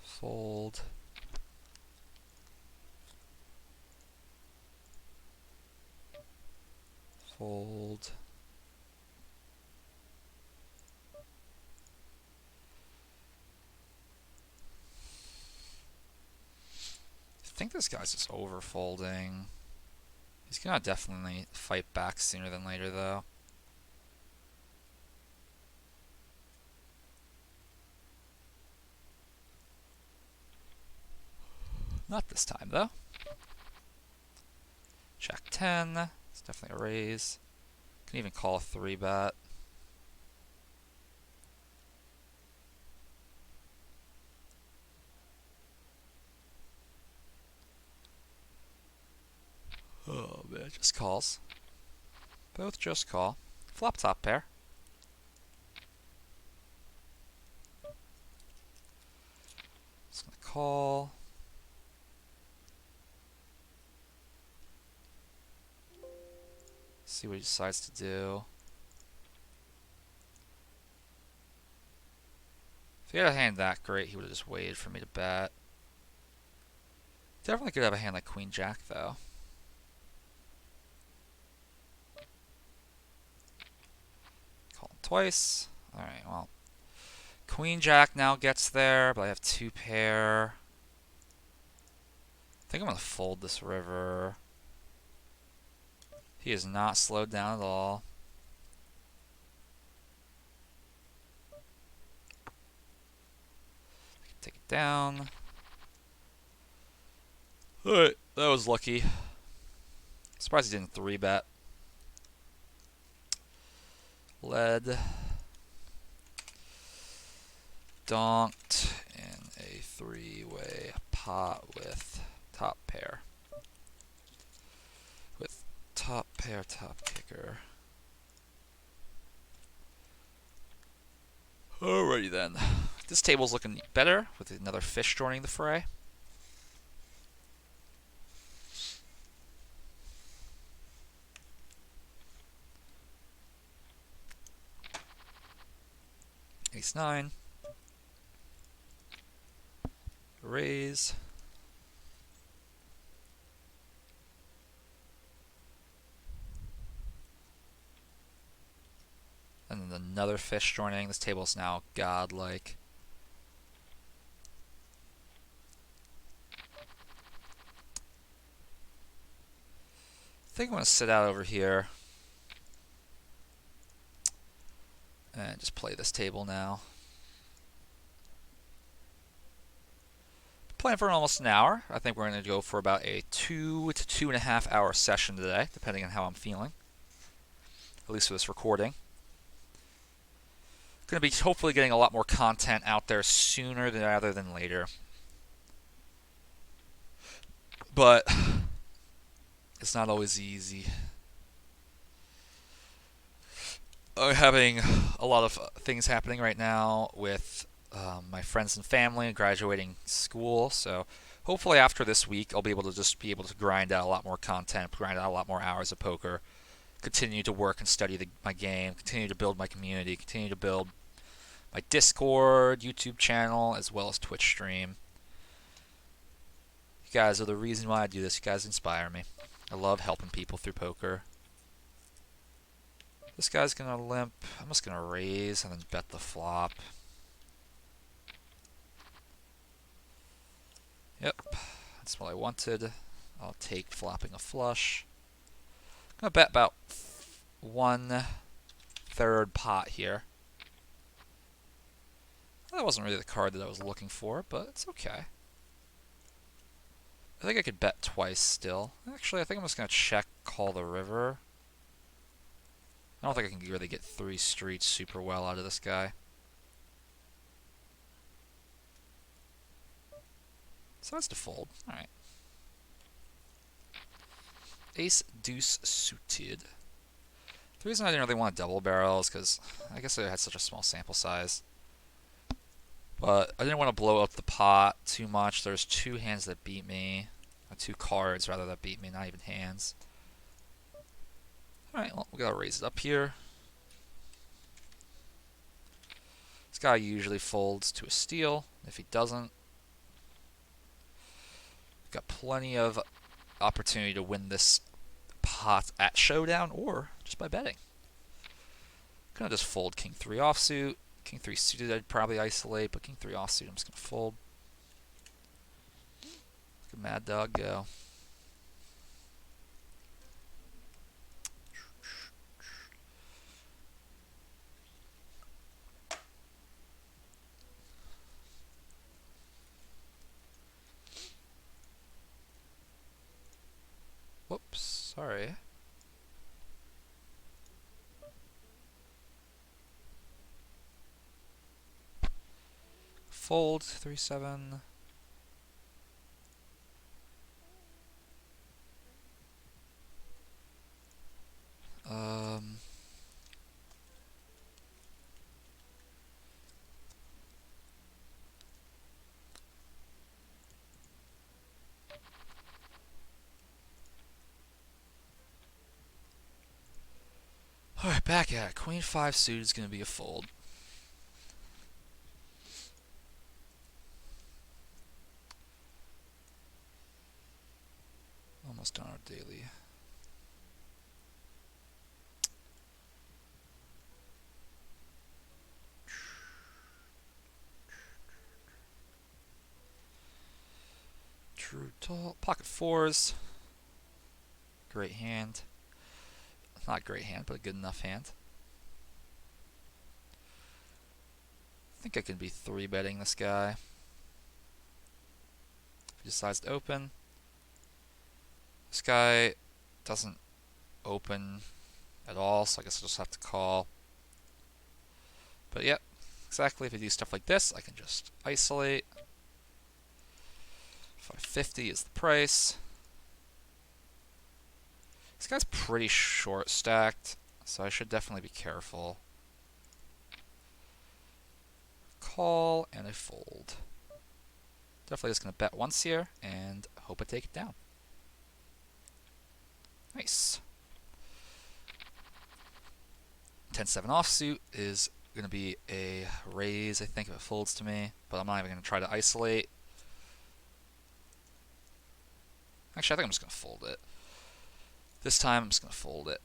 S1: Fold. Fold. I think this guy's just over folding. He's gonna definitely fight back sooner than later, though. Not this time, though. Jack 10. It's definitely a raise. Can even call a 3-bet. Oh man, just calls. Both just call. Flop top pair. Just gonna call. See what he decides to do. If he had a hand that great, he would have just waited for me to bet. Definitely could have a hand like Queen Jack, though. Call him twice. Alright, well. Queen Jack now gets there, but I have 2 pair. I think I'm going to fold this river. He is not slowed down at all. Take it down. Alright, that was lucky. Surprised he didn't 3-bet. Lead. Donked in a 3-way pot with top pair. With top pair, top kicker. Alrighty then. This table's looking better with another fish joining the fray. Ace 9. Raise. And then another fish joining. This table is now godlike. I think I'm going to sit out over here and just play this table now. Playing for almost an hour. I think we're going to go for about a 2 to 2.5 hour session today, depending on how I'm feeling. At least for this recording. Going to be hopefully getting a lot more content out there sooner rather than later. But it's not always easy. I'm having a lot of things happening right now with my friends and family and graduating school. So hopefully after this week, I'll be able to grind out a lot more content, grind out a lot more hours of poker, continue to work and study my game, continue to build my community, continue to build my Discord, YouTube channel, as well as Twitch stream. You guys are the reason why I do this. You guys inspire me. I love helping people through poker. This guy's going to limp. I'm just going to raise and then bet the flop. Yep, that's what I wanted. I'll take flopping a flush. I'm going to bet about 1/3 pot here. That wasn't really the card that I was looking for, but it's okay. I think I could bet twice still. Actually, I think I'm just going to check call the river. I don't think I can really get 3 streets super well out of this guy. So that's to fold. Alright. Ace, deuce, suited. The reason I didn't really want to double barrel is because I guess I had such a small sample size. But I didn't want to blow up the pot too much. There's two hands that beat me. Two cards, rather, that beat me, not even hands. Alright, well, we gotta raise it up here. This guy usually folds to a steal. If he doesn't, we've got plenty of opportunity to win this pot at showdown or just by betting. Gonna just fold king 3 offsuit. King 3 suited I'd probably isolate, but king 3 offsuit I'm just gonna fold. Look at Mad Dog go. Whoops, sorry. Fold 3-7. Alright, back at it. Queen 5 suited is gonna be a fold. Almost done our daily. True tall. Pocket 4s. Great hand. Not a great hand, but a good enough hand. I think I can be 3-betting this guy. If he decides to open. This guy doesn't open at all, so I guess I'll just have to call. But yep, exactly. If I do stuff like this, I can just isolate. 550 is the price. This guy's pretty short stacked, so I should definitely be careful. Call and a fold. Definitely just going to bet once here and hope I take it down. Nice. 10-7 offsuit is going to be a raise, I think, if it folds to me, but I'm not even going to try to isolate. Actually, I think I'm just going to fold it. This time, I'm just going to fold it.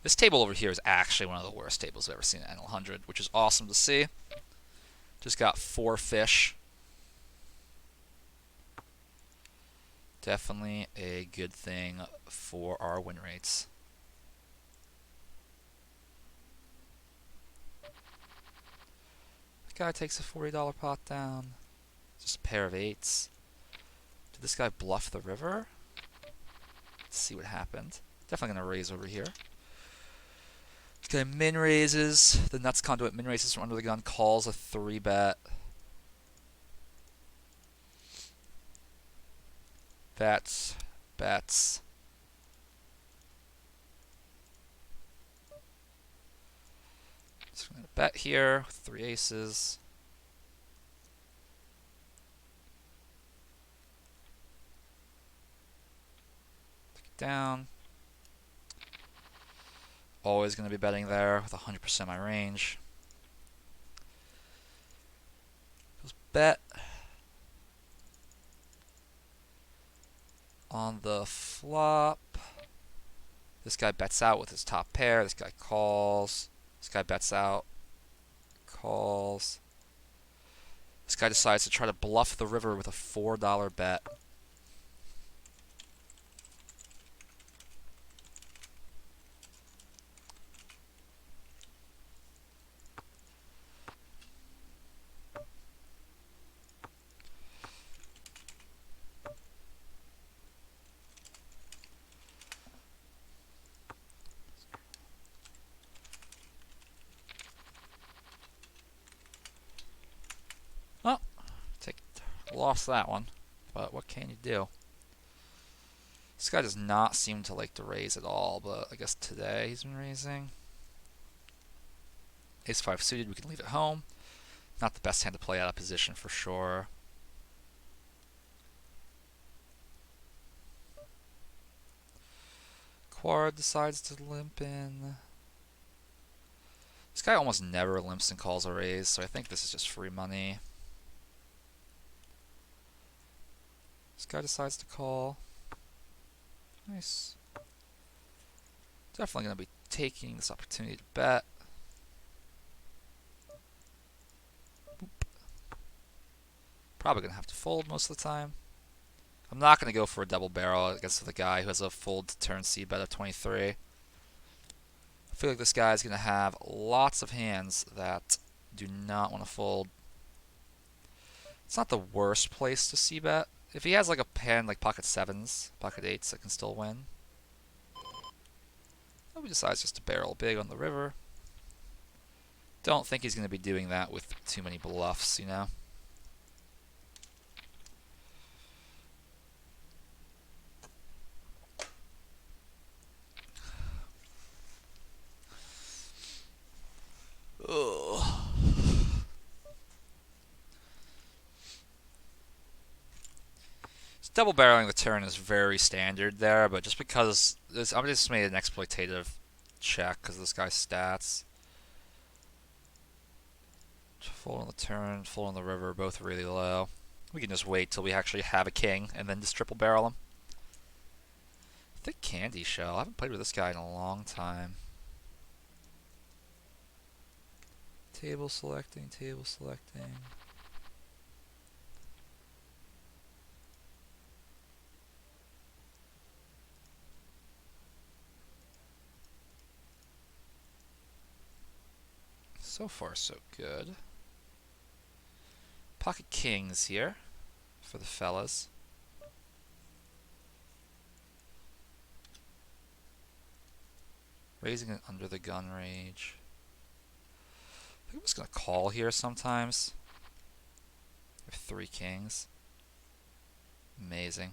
S1: This table over here is actually one of the worst tables I've ever seen at N100, which is awesome to see. Just got 4 fish. Definitely a good thing for our win rates. The guy takes a $40 pot down. Just a pair of 8s. Did this guy bluff the river? Let's see what happened. Definitely going to raise over here. This guy min raises. The nuts conduit min raises from under the gun. Calls a 3-bet. Bets. Bets. So I'm going to bet here with 3 aces. Take it down. Always going to be betting there with 100% my range. Goes bet. On the flop, this guy bets out with his top pair. This guy calls. This guy bets out. Calls. This guy decides to try to bluff the river with a $4 bet. Oh, lost that one. But what can you do? This guy does not seem to like to raise at all, but I guess today he's been raising. Ace 5 suited, we can leave it home. Not the best hand to play out of position for sure. Quad decides to limp in. This guy almost never limps and calls a raise, so I think this is just free money. This guy decides to call. Nice. Definitely going to be taking this opportunity to bet. Boop. Probably going to have to fold most of the time. I'm not going to go for a double barrel against the guy who has a fold to turn C bet of 23. I feel like this guy is going to have lots of hands that do not want to fold. It's not the worst place to C bet. If he has like a pen like pocket sevens, pocket eights, that can still win. He decides just to barrel big on the river. Don't think he's going to be doing that with too many bluffs, you know? Ugh. Double barreling the turn is very standard there, but just because I'm just made an exploitative check because of this guy's stats. Full on the turn, full on the river, both really low. We can just wait till we actually have a king and then just triple barrel him. Thick candy shell. I haven't played with this guy in a long time. Table selecting, table selecting. So far, so good. Pocket kings here for the fellas. Raising it under the gun range. I think I'm just going to call here sometimes. We have 3 kings. Amazing.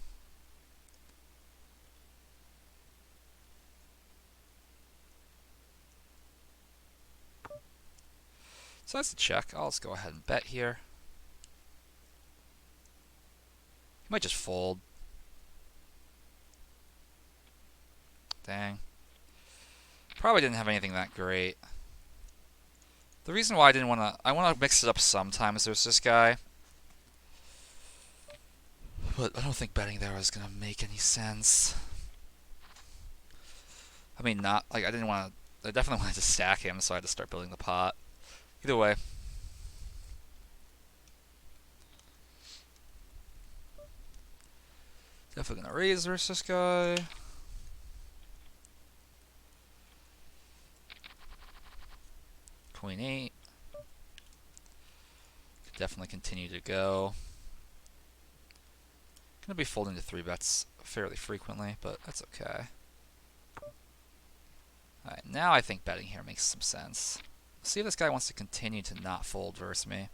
S1: So that's a check. I'll just go ahead and bet here. He might just fold. Dang. Probably didn't have anything that great. The reason why I want to mix it up sometimes. There's this guy. But I don't think betting there was going to make any sense. I mean, not, like, I definitely wanted to stack him, so I had to start building the pot. Either way. Definitely going to raise versus this guy. Queen 8. Could definitely continue to go. Gonna be folding to 3 bets fairly frequently, but that's okay. Alright, now I think betting here makes some sense. See if this guy wants to continue to not fold versus me.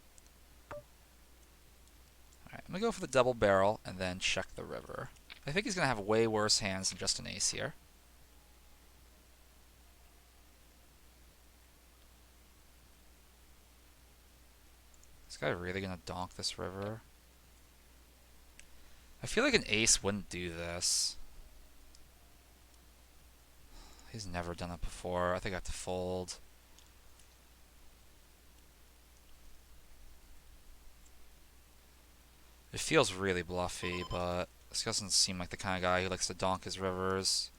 S1: Alright, I'm gonna go for the double barrel and then check the river. I think he's gonna have way worse hands than just an ace here. Is this guy really gonna donk this river? I feel like an ace wouldn't do this. He's never done it before. I think I have to fold. It feels really bluffy, but this doesn't seem like the kind of guy who likes to donk his rivers.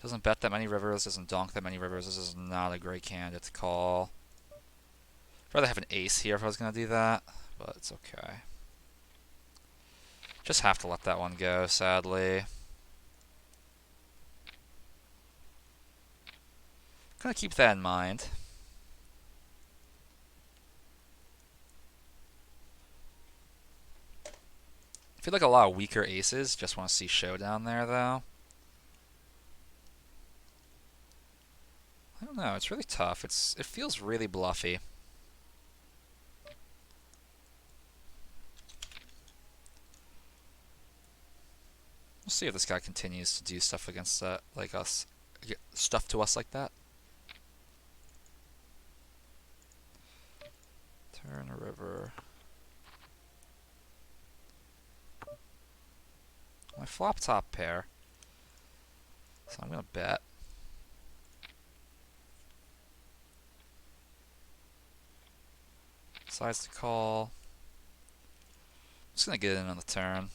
S1: Doesn't bet that many rivers, doesn't donk that many rivers. This is not a great candidate to call. I'd rather have an ace here if I was going to do that, but it's okay. Just have to let that one go, sadly. Gonna keep that in mind. I feel like a lot of weaker aces just want to see showdown there, though. I don't know, it's really tough. It feels really bluffy. We'll see if this guy continues to do stuff against like us, stuff to us like that. Turn a river. My flop top pair. So I'm gonna bet. Decides to call. Just gonna get in on the turn.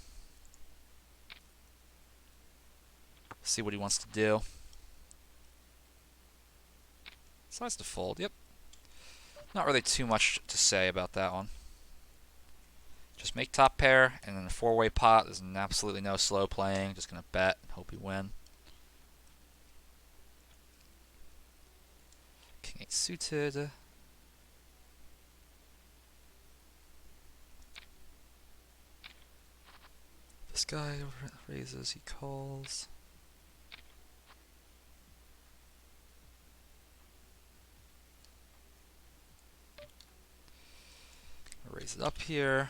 S1: See what he wants to do. Decides to fold. Yep. Not really too much to say about that one. Just make top pair, and in a four-way pot, there's absolutely no slow playing. Just gonna bet and hope you win. King 8 suited. This guy raises, he calls. Raise it up here.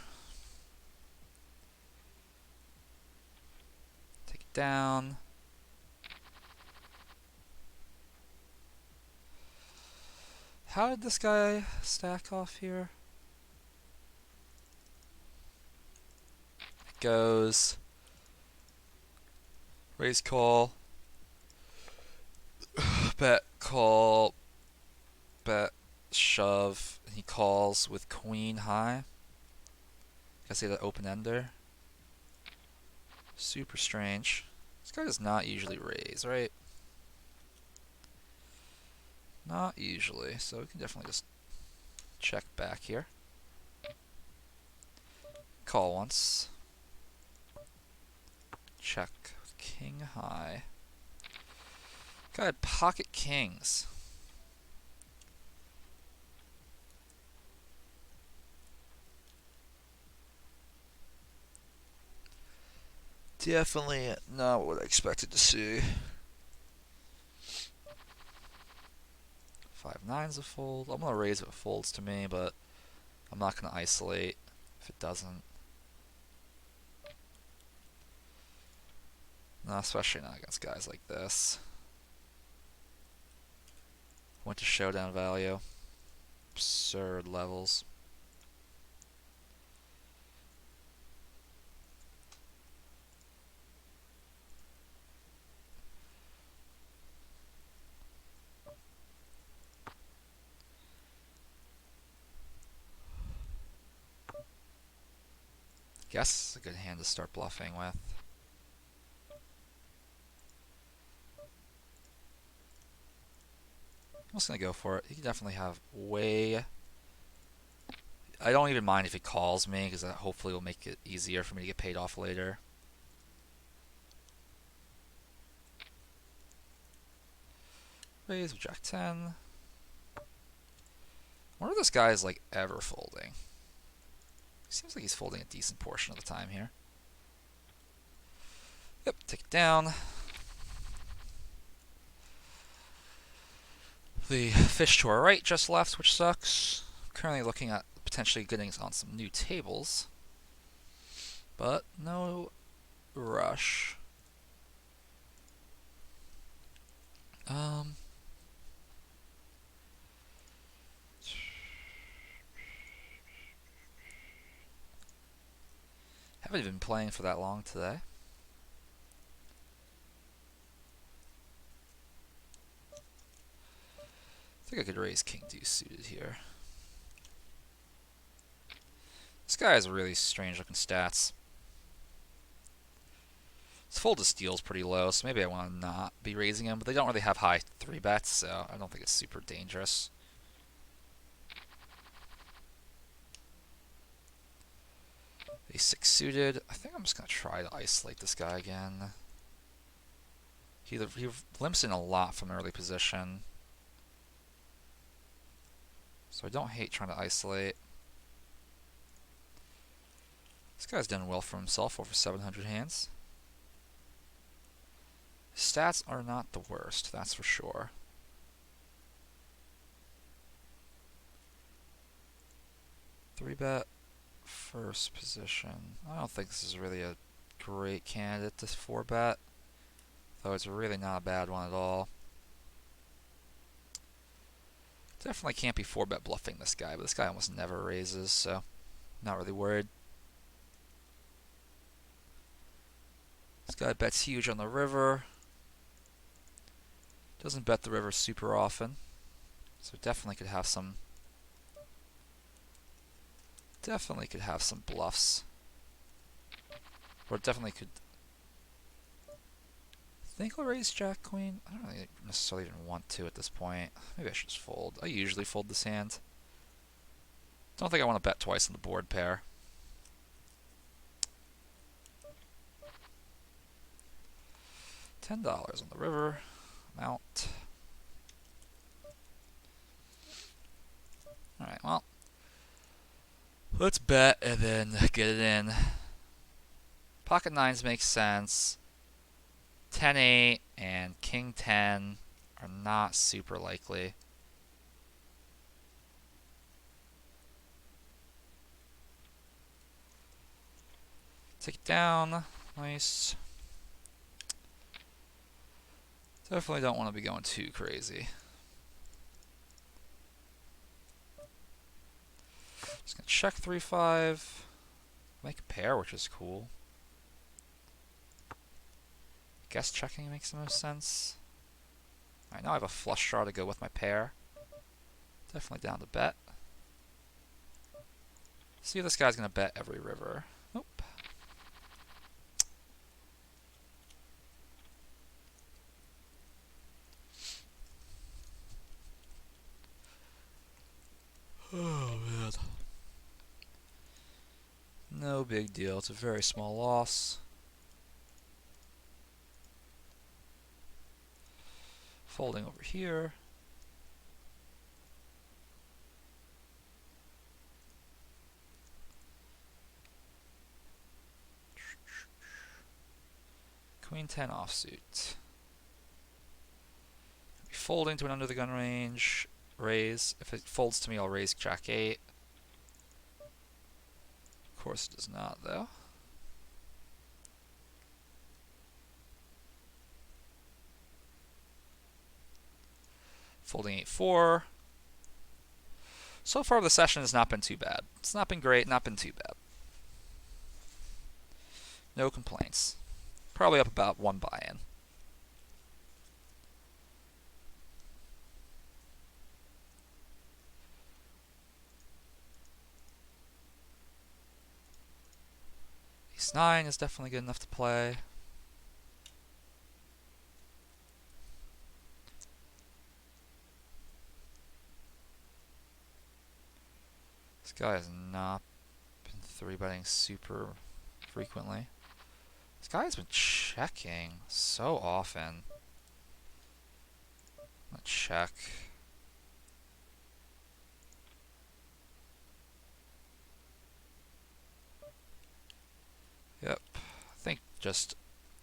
S1: Take it down. How did this guy stack off here? It goes. Raise, call. Bet, call. Bet, shove. And he calls with queen high. I see that open ender. Super strange. This guy does not usually raise, right? Not usually, so we can definitely just check back here. Call once. Check with king high. Guy had pocket kings. Definitely not what I expected to see. 5-9's a fold. I'm gonna raise if it folds to me, but I'm not gonna isolate if it doesn't. No, especially not against guys like this. Went to showdown value. Absurd levels. Guess it's a good hand to start bluffing with. I'm just gonna go for it. He can definitely have way. I don't even mind if he calls me, because that hopefully will make it easier for me to get paid off later. Raise with Jack 10. I wonder if this guy is like ever folding. Seems like he's folding a decent portion of the time here. Yep, take it down. The fish to our right just left, which sucks. Currently looking at potentially getting on some new tables, but no rush. Haven't even been playing for that long today. I think I could raise king deuce suited here. This guy has really strange looking stats. His fold to steal is pretty low, so maybe I want to not be raising him, but they don't really have high 3-bets, so I don't think it's super dangerous. A6 suited. I think I'm just going to try to isolate this guy again. He limps in a lot from early position, so I don't hate trying to isolate. This guy's done well for himself, over 700 hands. His stats are not the worst, that's for sure. Three bet first position. I don't think this is really a great candidate to 4-bet, though it's really not a bad one at all. Definitely can't be 4-bet bluffing this guy, but this guy almost never raises, so not really worried. This guy bets huge on the river. Doesn't bet the river super often, so definitely could have some bluffs. Or definitely could think I'll raise Jack Queen. I don't really necessarily even want to at this point. Maybe I should just fold. I usually fold this hand. Don't think I want to bet twice on the board pair. $10 on the river. I'm out. Alright, well. Let's bet and then get it in. Pocket nines make sense. 10-8 and King 10 are not super likely. Take it down. Nice. Definitely don't want to be going too crazy. Just gonna check 3-5. Make a pair, which is cool. Guess checking makes the most sense. Alright, now I have a flush draw to go with my pair. Definitely down to bet. See if this guy's gonna bet every river. Nope. Oh man. No big deal. It's a very small loss. Folding over here. Queen 10 offsuit. Folding to an under the gun range. Raise. If it folds to me, I'll raise Jack 8. Of course it does not, though. Folding 8-4. So far the session has not been too bad. It's not been great, not been too bad. No complaints. Probably up about 1 buy-in. Ace 9 is definitely good enough to play. This guy has not been 3-betting super frequently. This guy has been checking so often. I'm gonna check. Yep. I think just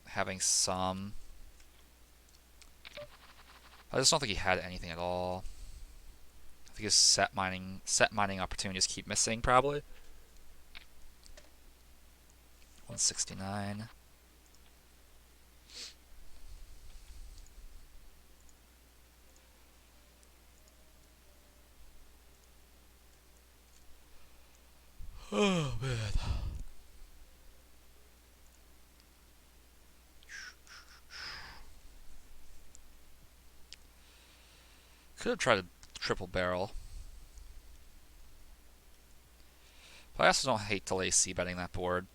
S1: having some. I just don't think he had anything at all. I think his set mining opportunities keep missing probably. 169. Oh man. Could have tried a triple barrel. But I also don't hate to lay C betting that board.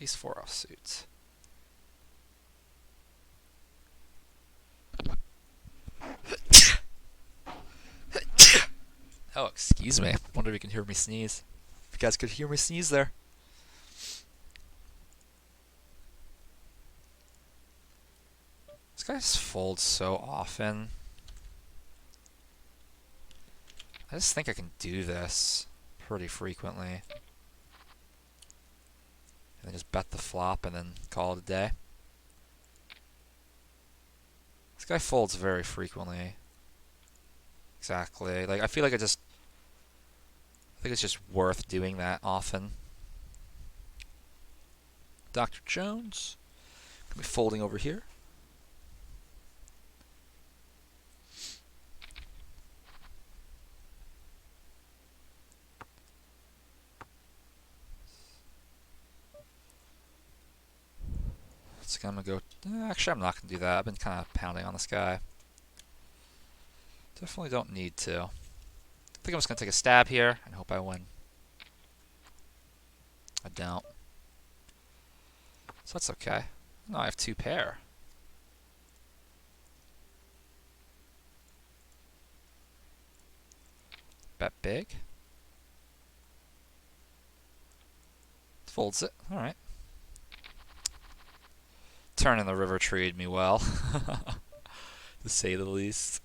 S1: Ace 4 offsuit. Oh, excuse me. Wonder if you can hear me sneeze. If you guys could hear me sneeze there. This guy just folds so often. I just think I can do this pretty frequently. And then just bet the flop and then call it a day. This guy folds very frequently. Exactly. Like I feel like I think it's just worth doing that often. Dr. Jones. Gonna be folding over here. So I'm gonna go. Actually, I'm not gonna do that. I've been kind of pounding on this guy. Definitely don't need to. I think I'm just gonna take a stab here and hope I win. I don't. So that's okay. No, I have 2 pair. Bet big. Folds it. Alright. Turn in the river treated me well, to say the least.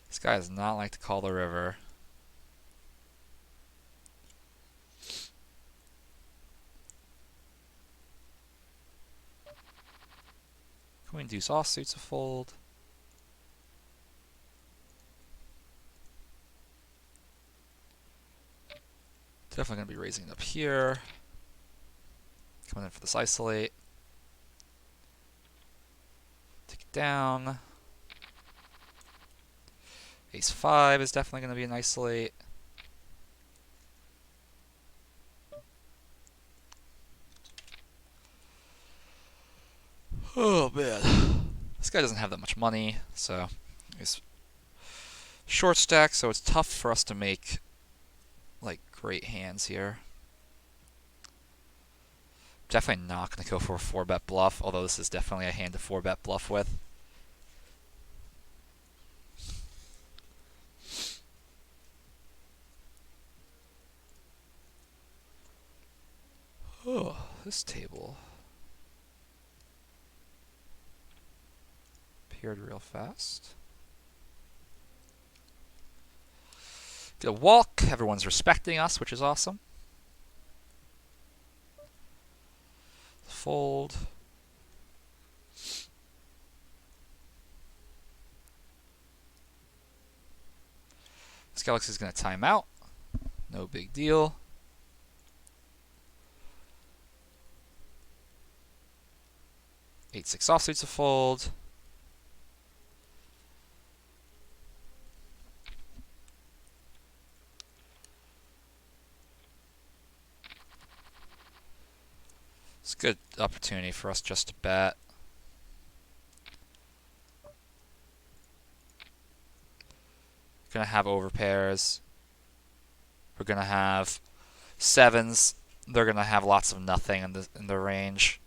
S1: This guy does not like to call the river. Queen deuce offsuit's a fold. Definitely going to be raising it up here. Coming in for this isolate. Take it down. Ace 5 is definitely going to be an isolate. Oh man. This guy doesn't have that much money, so he's short stack, so it's tough for us to make like great hands here. Definitely not going to go for a 4-bet bluff, although this is definitely a hand to 4-bet bluff with. Oh, this table appeared real fast. Get a walk. Everyone's respecting us, which is awesome. Fold. This galaxy is going to time out. No big deal. Eight six offsuit's a fold. It's a good opportunity for us just to bet. We're going to have overpairs. We're going to have 7s. They're going to have lots of nothing in the range.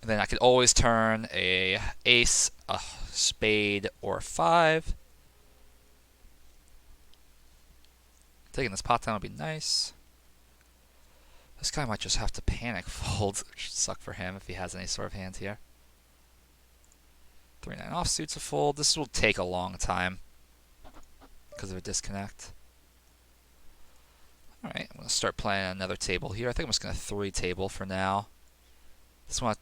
S1: And then I could always turn a ace, a spade, or a 5. Taking this pot down would be nice. This guy might just have to panic fold, which would suck for him if he has any sort of hand here. 3-9 offsuit's a fold. This will take a long time because of a disconnect. Alright, I'm going to start playing another table here. I think I'm just going to 3-table for now. Just want to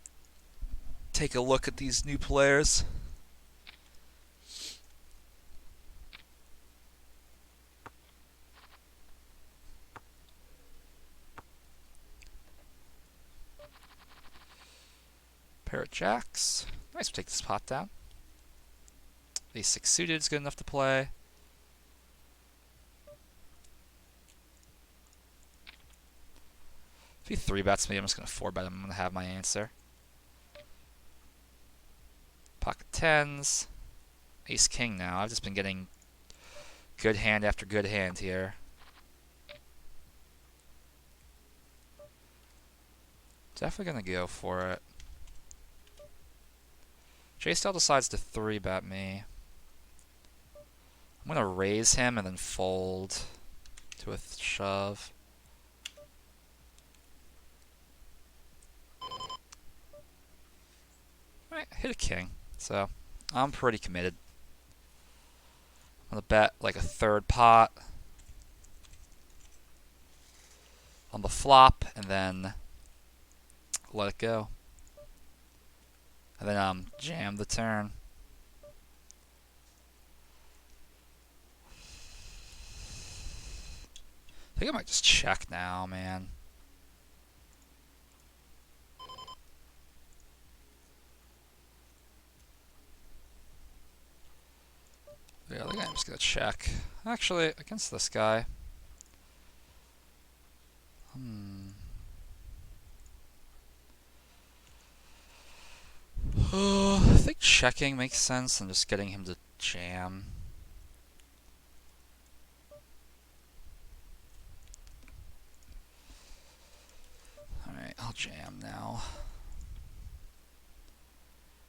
S1: take a look at these new players. Pair of jacks. Nice, we'll take this pot down. Ace 6 suited is good enough to play. If he 3-bets me, I'm just going to 4-bet him. I'm going to have my answer. Pocket 10s. Ace king now. I've just been getting good hand after good hand here. Definitely going to go for it. J still decides to 3-bet me. I'm going to raise him and then fold to a shove. Alright, hit a king. So, I'm pretty committed. I'm going to bet like a 3rd pot on the flop and then let it go. And then jam the turn. I think I might just check now, man. just gonna check. Actually, against this guy. I think checking makes sense and just getting him to jam. Alright, I'll jam now.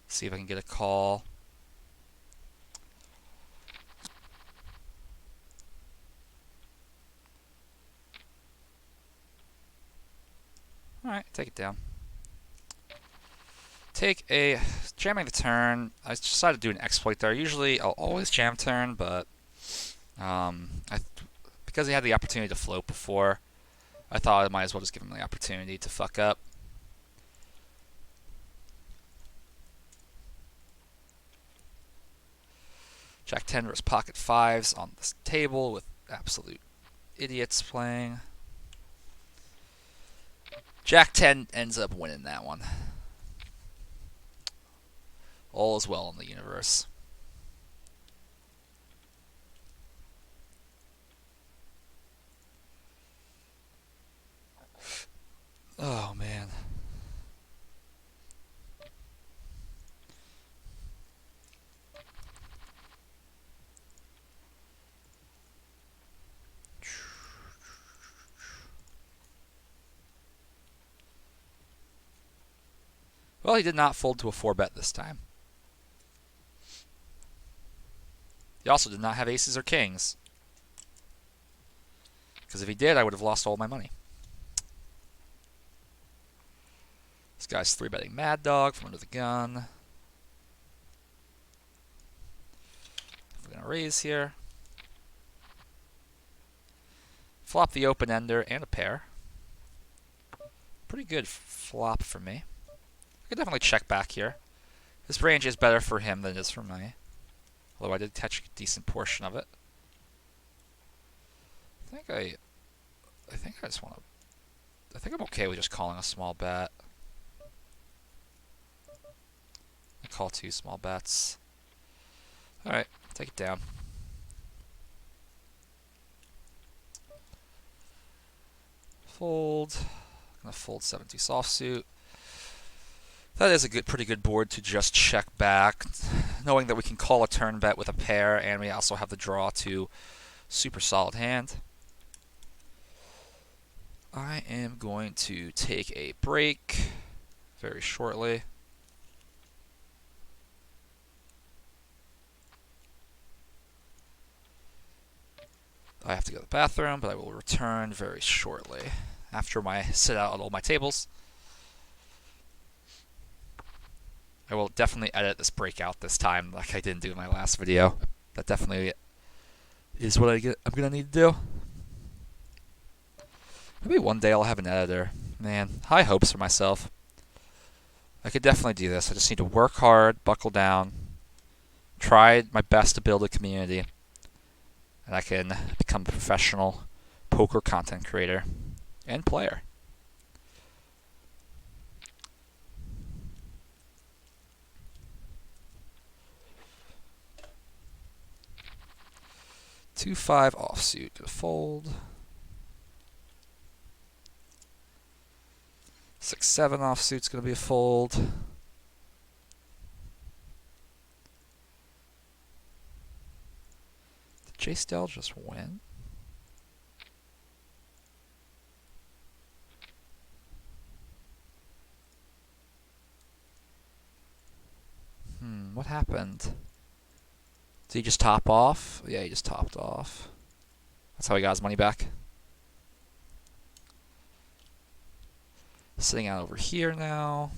S1: See if I can get a call. Alright, take it down. Jamming the turn. I decided to do an exploit there. Usually I'll always jam turn, but because he had the opportunity to float before, I thought I might as well just give him the opportunity to fuck up. Jack 10 versus pocket 5s on this table with absolute idiots playing. Jack 10 ends up winning that one. All is well in the universe. Oh, man. Well, he did not fold to a 4-bet this time. He also did not have aces or kings. Because if he did, I would have lost all my money. This guy's 3-betting Mad Dog from under the gun. We're going to raise here. Flop the open ender and a pair. Pretty good flop for me. I could definitely check back here. This range is better for him than it is for me. Although I did catch a decent portion of it. I think I just want to... I think I'm okay with just calling a small bet. I call 2 small bets. Alright, take it down. Fold. I'm going to fold 7-2 offsuit. That is a pretty good board to just check back, knowing that we can call a turn bet with a pair, and we also have the draw to super solid hand. I am going to take a break very shortly. I have to go to the bathroom, but I will return very shortly after I sit out on all my tables. I will definitely edit this breakout this time like I didn't do in my last video. That definitely is what I'm going to need to do. Maybe one day I'll have an editor. Man, high hopes for myself. I could definitely do this. I just need to work hard, buckle down, try my best to build a community, and I can become a professional poker content creator and player. Two 5 offsuit, gonna fold. 6-7 offsuit's gonna be a fold. Did J-Stel just win? What happened? Did he just top off? Yeah, he just topped off. That's how he got his money back. Sitting out over here now.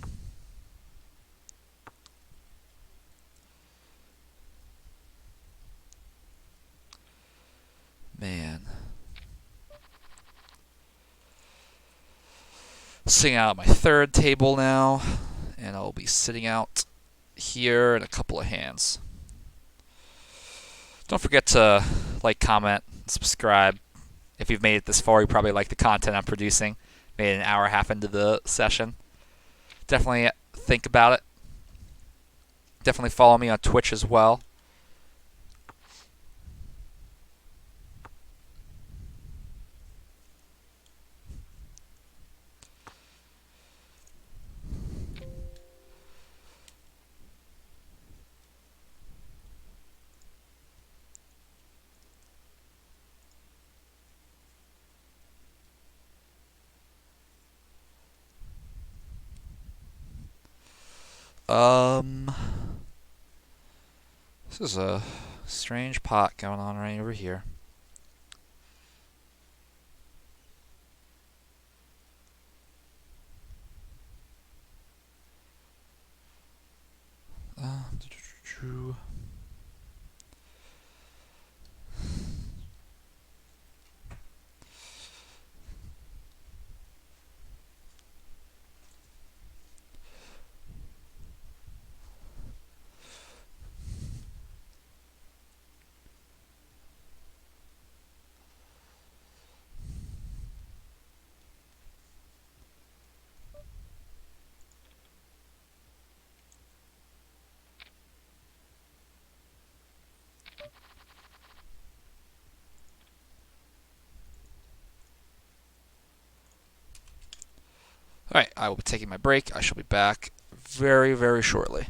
S1: Man. Sitting out at my third table now. And I'll be sitting out here in a couple of hands. Don't forget to like, comment, subscribe. If you've made it this far, you probably like the content I'm producing. Made it an hour and a half into the session. Definitely think about it. Definitely follow me on Twitch as well. This is a strange pot going on right over here. True. Alright, I will be taking my break. I shall be back very, very shortly.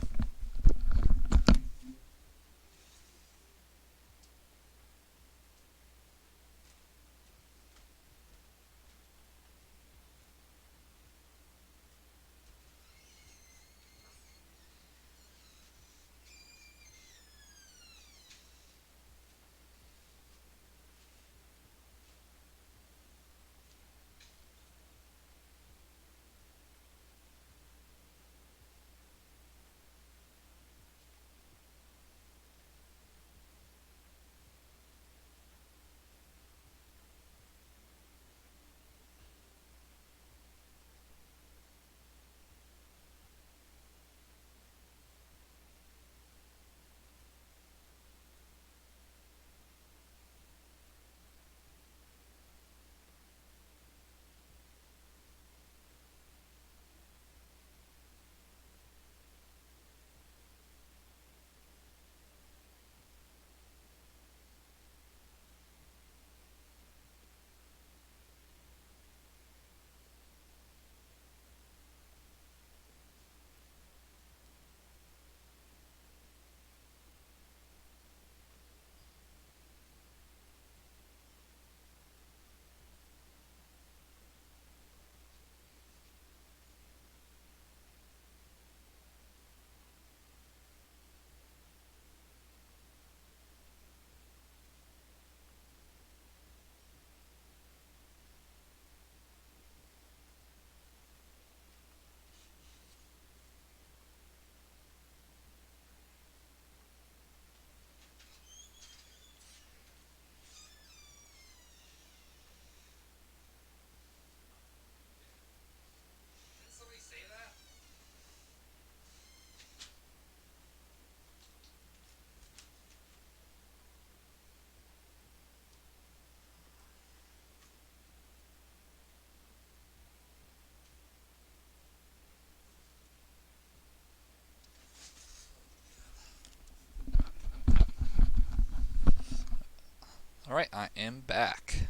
S1: Alright, I am back.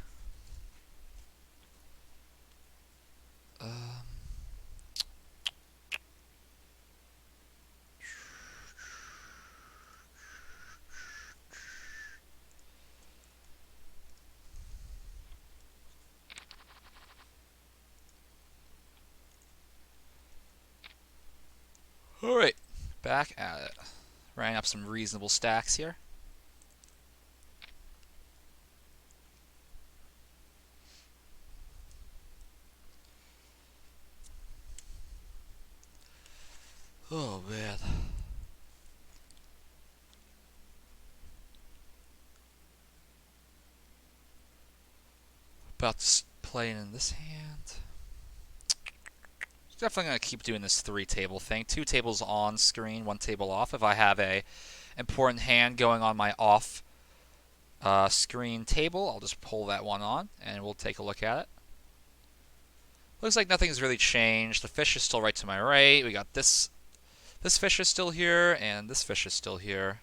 S1: Um, Alright, back at it. Running up some reasonable stacks here. Oh man. About to play in this hand. Definitely going to keep doing this 3-table thing. 2 tables on screen, 1 table off. If I have a important hand going on my off screen table, I'll just pull that one on and we'll take a look at it. Looks like nothing's really changed. The fish is still right to my right. We got this fish is still here, and this fish is still here.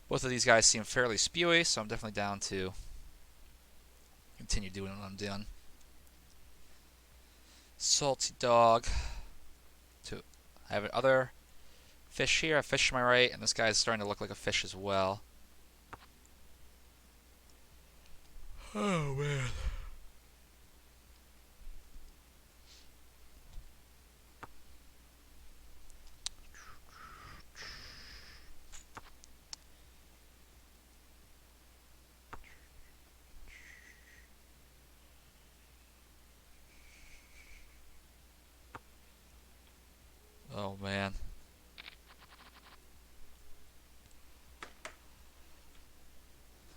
S1: Both of these guys seem fairly spewy, so I'm definitely down to continue doing what I'm doing. Salty dog. I have another fish here, a fish to my right, and this guy's starting to look like a fish as well. Oh man. Oh man.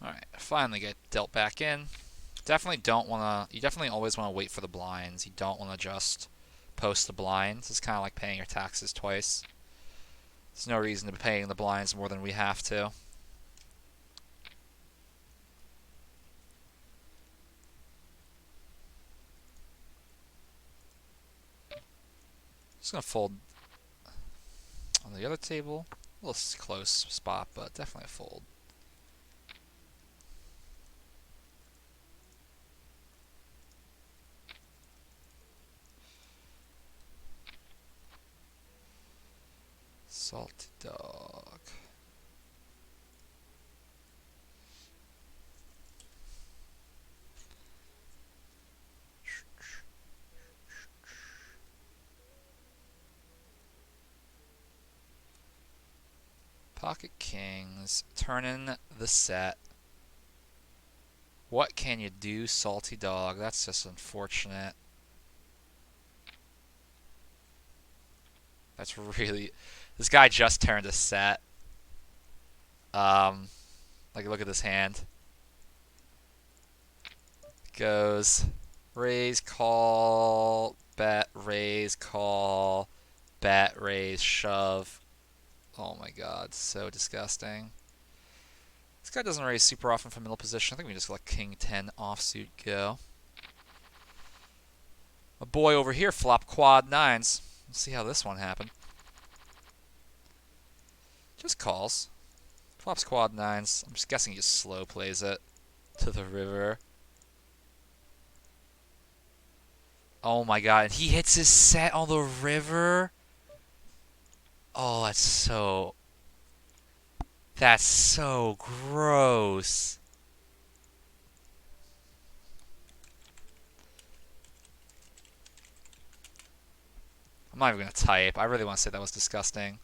S1: Alright, finally get dealt back in. Definitely don't want to... You definitely always want to wait for the blinds. You don't want to just post the blinds. It's kind of like paying your taxes twice. There's no reason to be paying the blinds more than we have to. Just going to fold on the other table. A little close spot, but definitely a fold. Salty dog. Pocket kings. Turning the set. What can you do, salty dog? That's just unfortunate. That's really... This guy just turned a set. Like, look at this hand. Goes raise, call, bet, raise, call, bet, raise, shove. Oh my god, so disgusting. This guy doesn't raise super often from middle position. I think we just let king 10 offsuit go. My boy over here flop quad nines. Let's see how this one happened. Just calls. Flops quad nines. I'm just guessing he just slow plays it to the river. Oh my god, and he hits his set on the river? Oh, that's so gross. I'm not even going to type. I really want to say that was disgusting.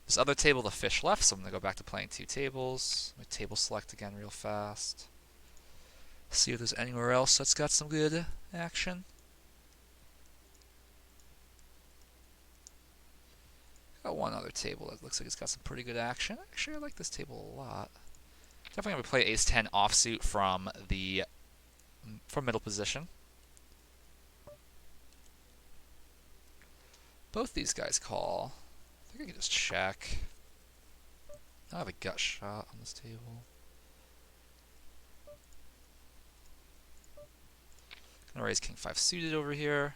S1: This other table, the fish left, so I'm going to go back to playing two tables. My table select again real fast. See if there's anywhere else that's got some good action. Got one other table that looks like it's got some pretty good action. Actually, I like this table a lot. Definitely going to play ace-10 offsuit from middle position. Both these guys call. I think I can just check. I have a gut shot on this table. Gonna raise king 5 suited over here.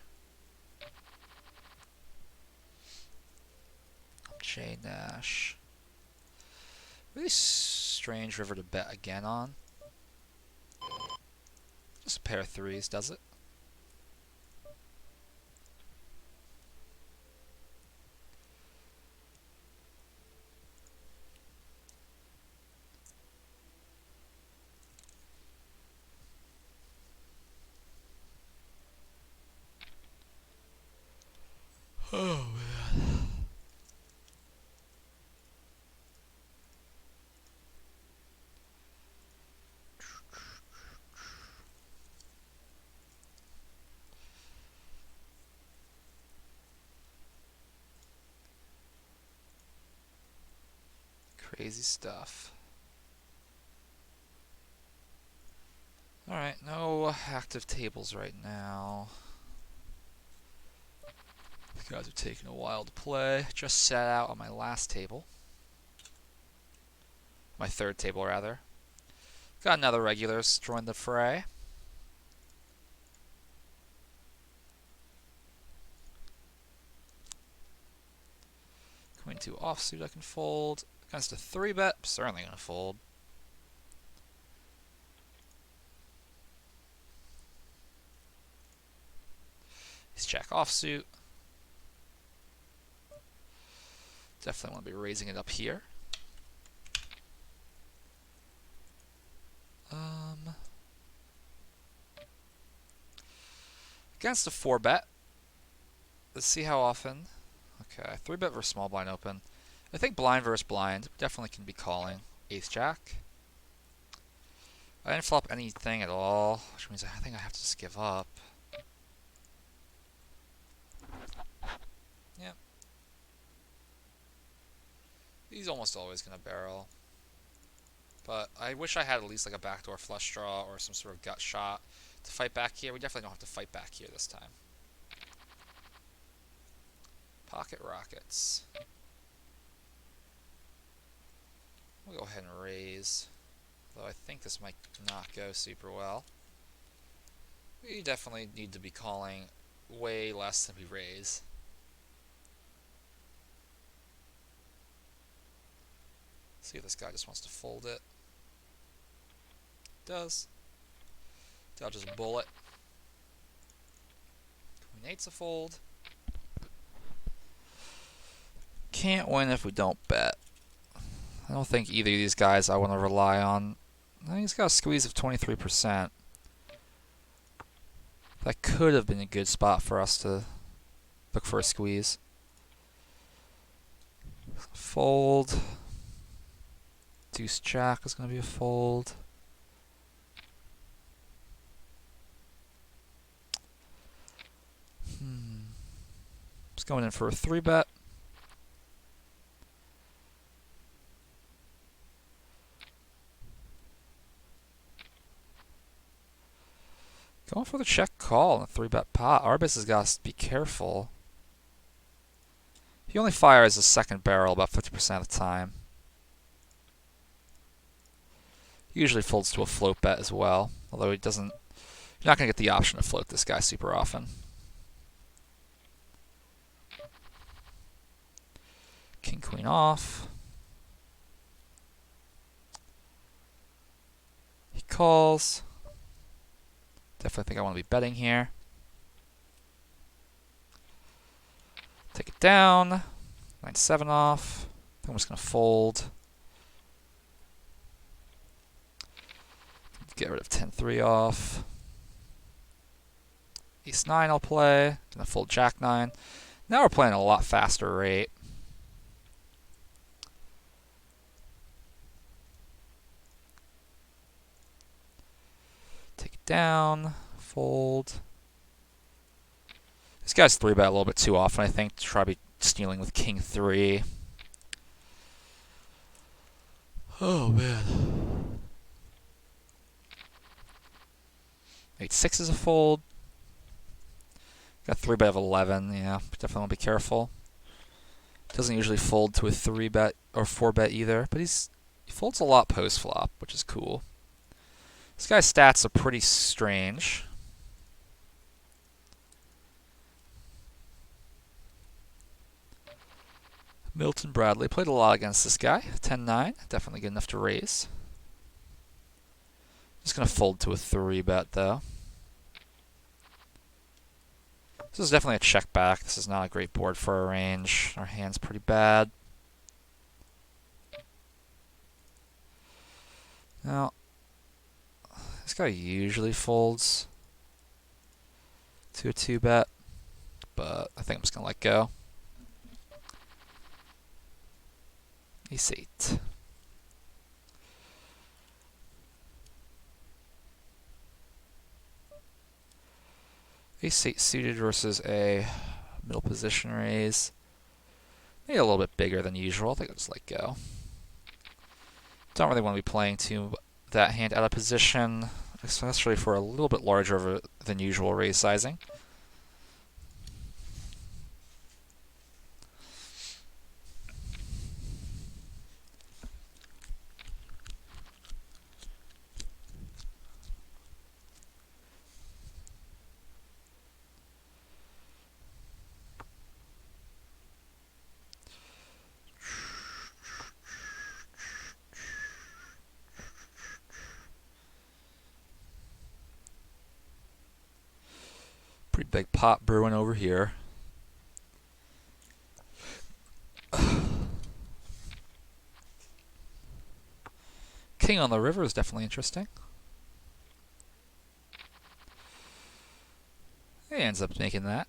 S1: J Nash. Really strange river to bet again on. Just a pair of threes, does it? Oh man. Crazy stuff. Alright, no active tables right now. You guys are taking a while to play. Just sat out on my last table. My third table, rather. Got another regulars join the fray. Queen 2 offsuit I can fold. Against a 3-bet, certainly going to fold. Ace Jack offsuit. Definitely want to be raising it up here. Against a 4-bet. Let's see how often. Okay, 3-bet versus small blind open. I think blind versus blind definitely can be calling. Ace Jack. I didn't flop anything at all, which means I think I have to just give up. Yep. He's almost always going to barrel. But I wish I had at least like a backdoor flush draw or some sort of gut shot to fight back here. We definitely don't have to fight back here this time. Pocket rockets. We'll go ahead and raise. Though I think this might not go super well. We definitely need to be calling way less than we raise. See if this guy just wants to fold it. Does. Dodges a bullet. Queen 8's a fold. Can't win if we don't bet. I don't think either of these guys I want to rely on. I think he's got a squeeze of 23%. That could have been a good spot for us to look for a squeeze. Fold. Deuce Jack is going to be a fold. Just going in for a 3-bet. Going for the check call in a 3-bet pot. Arbus has got to be careful. He only fires a second barrel about 50% of the time. He usually folds to a float bet as well, although he doesn't. You're not going to get the option to float this guy super often. King, queen off. He calls. Definitely think I want to be betting here. Take it down. 9-7 off. I think I'm just going to fold. Get rid of 10-3 off. Ace 9 I'll play. Gonna fold Jack 9. Now we're playing a lot faster rate. Take it down. Fold. This guy's 3-bet a little bit too often, I think, to try to be stealing with King 3. Oh, man. 8-6 is a fold. Got 3-bet of 11. Yeah, definitely want to be careful. Doesn't usually fold to a 3-bet or 4-bet either, but he folds a lot post-flop, which is cool. This guy's stats are pretty strange. Milton Bradley played a lot against this guy. 10-9, definitely good enough to raise. Just going to fold to a 3-bet though. This is definitely a check back. This is not a great board for a range. Our hand's pretty bad. Now, this guy usually folds to a 2-bet, but I think I'm just going to let go. Ace 8. Ace 8 suited versus a middle position raise. Maybe a little bit bigger than usual. I think I'll just let go. Don't really want to be playing that hand out of position, especially for a little bit larger than usual raise sizing. Pretty big pot brewing over here. King on the river is definitely interesting. He ends up making that.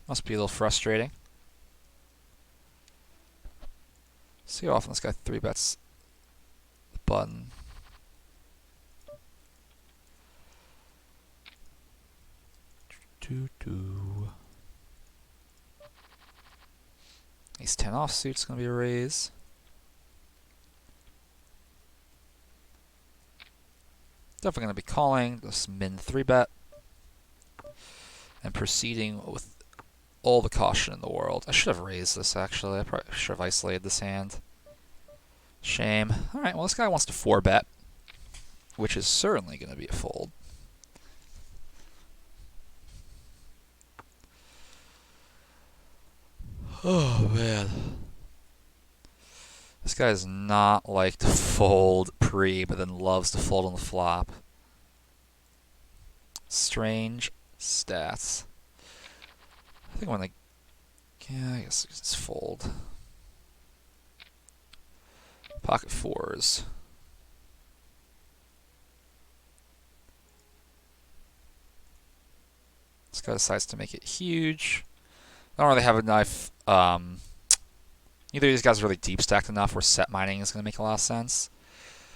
S1: Must be a little frustrating. See how often this guy 3-bets the button. Ace 10 offsuit's going to be a raise. Definitely going to be calling this min 3-bet and proceeding with all the caution in the world. I should have raised this, actually. I probably should have isolated this hand. Shame. Alright, well, this guy wants to 4-bet, which is certainly going to be a fold. Oh, man. This guy does not like to fold pre, but then loves to fold on the flop. Strange stats. I think when they... Yeah, I guess it's fold. Pocket fours. This guy decides to make it huge. I don't really have enough... Neither of these guys are really deep stacked enough where set mining is going to make a lot of sense.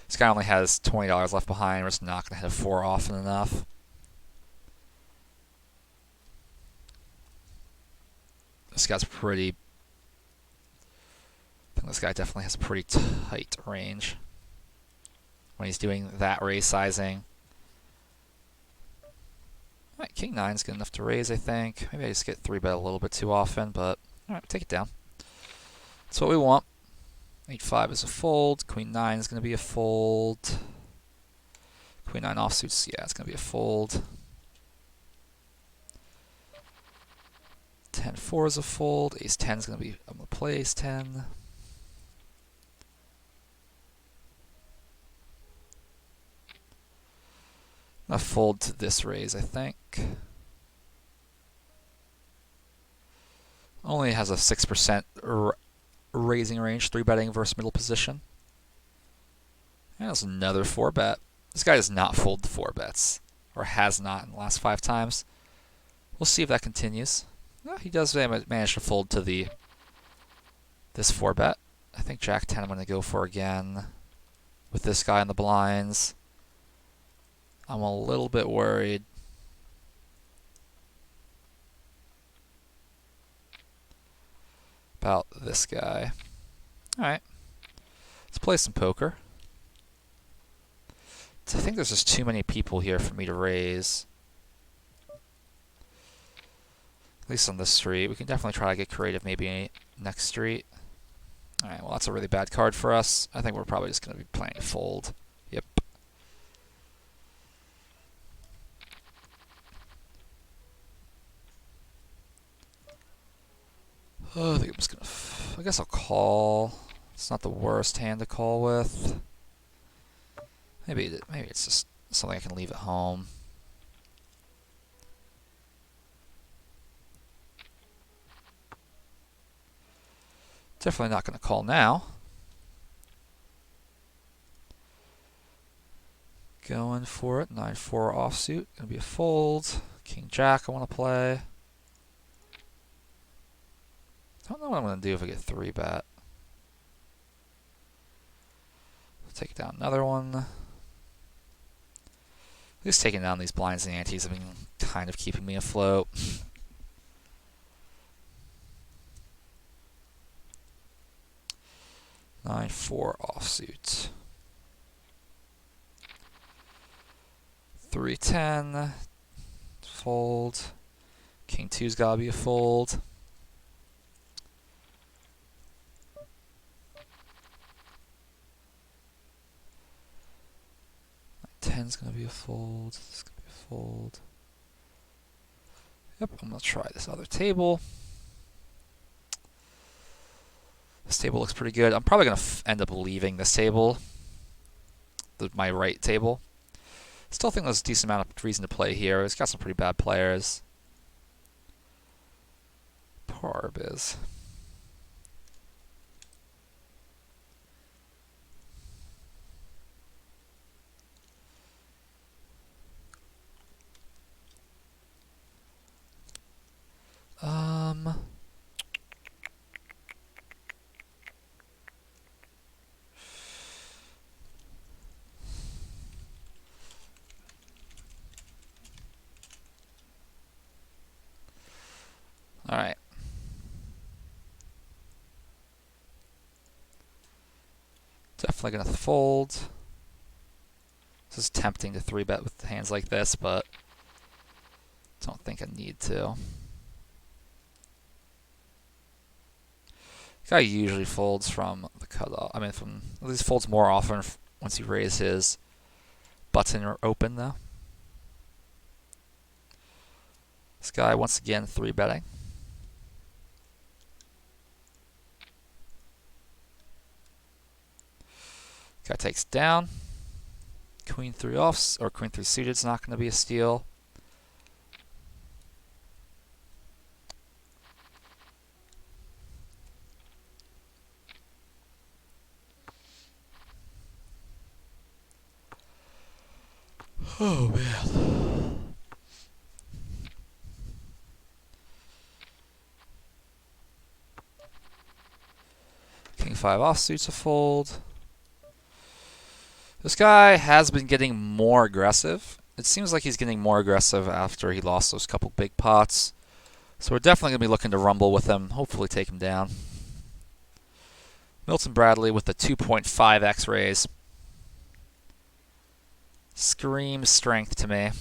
S1: This guy only has $20 left behind. We're just not going to hit a 4 often enough. This guy's pretty... I think this guy definitely has a pretty tight range when he's doing that raise sizing. Alright, King 9's good enough to raise, I think. Maybe I just get 3-bet a little bit too often, but alright, take it down. That's what we want. 8-5 is a fold. Queen 9 is going to be a fold. Queen 9 offsuits, yeah, it's going to be a fold. 10-4 is a fold. Ace 10 is going to be, I'm going to play Ace 10. I'm going to fold to this raise, I think. Only has a 6% raising range, 3-betting versus middle position. And that's another 4-bet. This guy does not fold the 4-bets, or has not in the last 5 times. We'll see if that continues. Well, he does manage to fold to this 4-bet. I think Jack 10 I'm going to go for again with this guy in the blinds. I'm a little bit worried. About this guy. Alright. Let's play some poker. I think there's just too many people here for me to raise. At least on this street. We can definitely try to get creative maybe next street. Alright, well that's a really bad card for us. I think we're probably just going to be playing a fold. Yep. Oh, I think I'm just going to... I guess I'll call. It's not the worst hand to call with. Maybe it's just something I can leave at home. Definitely not going to call now. Going for it. 9-4 offsuit. Going to be a fold. King Jack I want to play. Don't know what I'm going to do if I get 3-bet. Take down another one. At least taking down these blinds and antes have been kind of keeping me afloat. Nine, 4 offsuit. 3-10. Fold. King 2's gotta be a fold. 10's gonna be a fold. This is gonna be a fold. Yep, I'm gonna try this other table. This table looks pretty good. I'm probably gonna end up leaving this table, my right table. Still think there's a decent amount of reason to play here. It's got some pretty bad players. Poor Biz. definitely going to fold. This is tempting to 3-bet with hands like this, but don't think I need to. Guy usually folds from the cutoff. I mean, from at least folds more often once you raise his button open, though. This guy, once again, 3-betting. Guy takes down. Queen 3 off, or Queen 3 suited is not going to be a steal. Oh man. King 5 offsuit's a fold. This guy has been getting more aggressive. It seems like he's getting more aggressive after he lost those couple big pots. So we're definitely going to be looking to rumble with him, hopefully take him down. Milton Bradley with the 2.5x raise. Screams strength to me.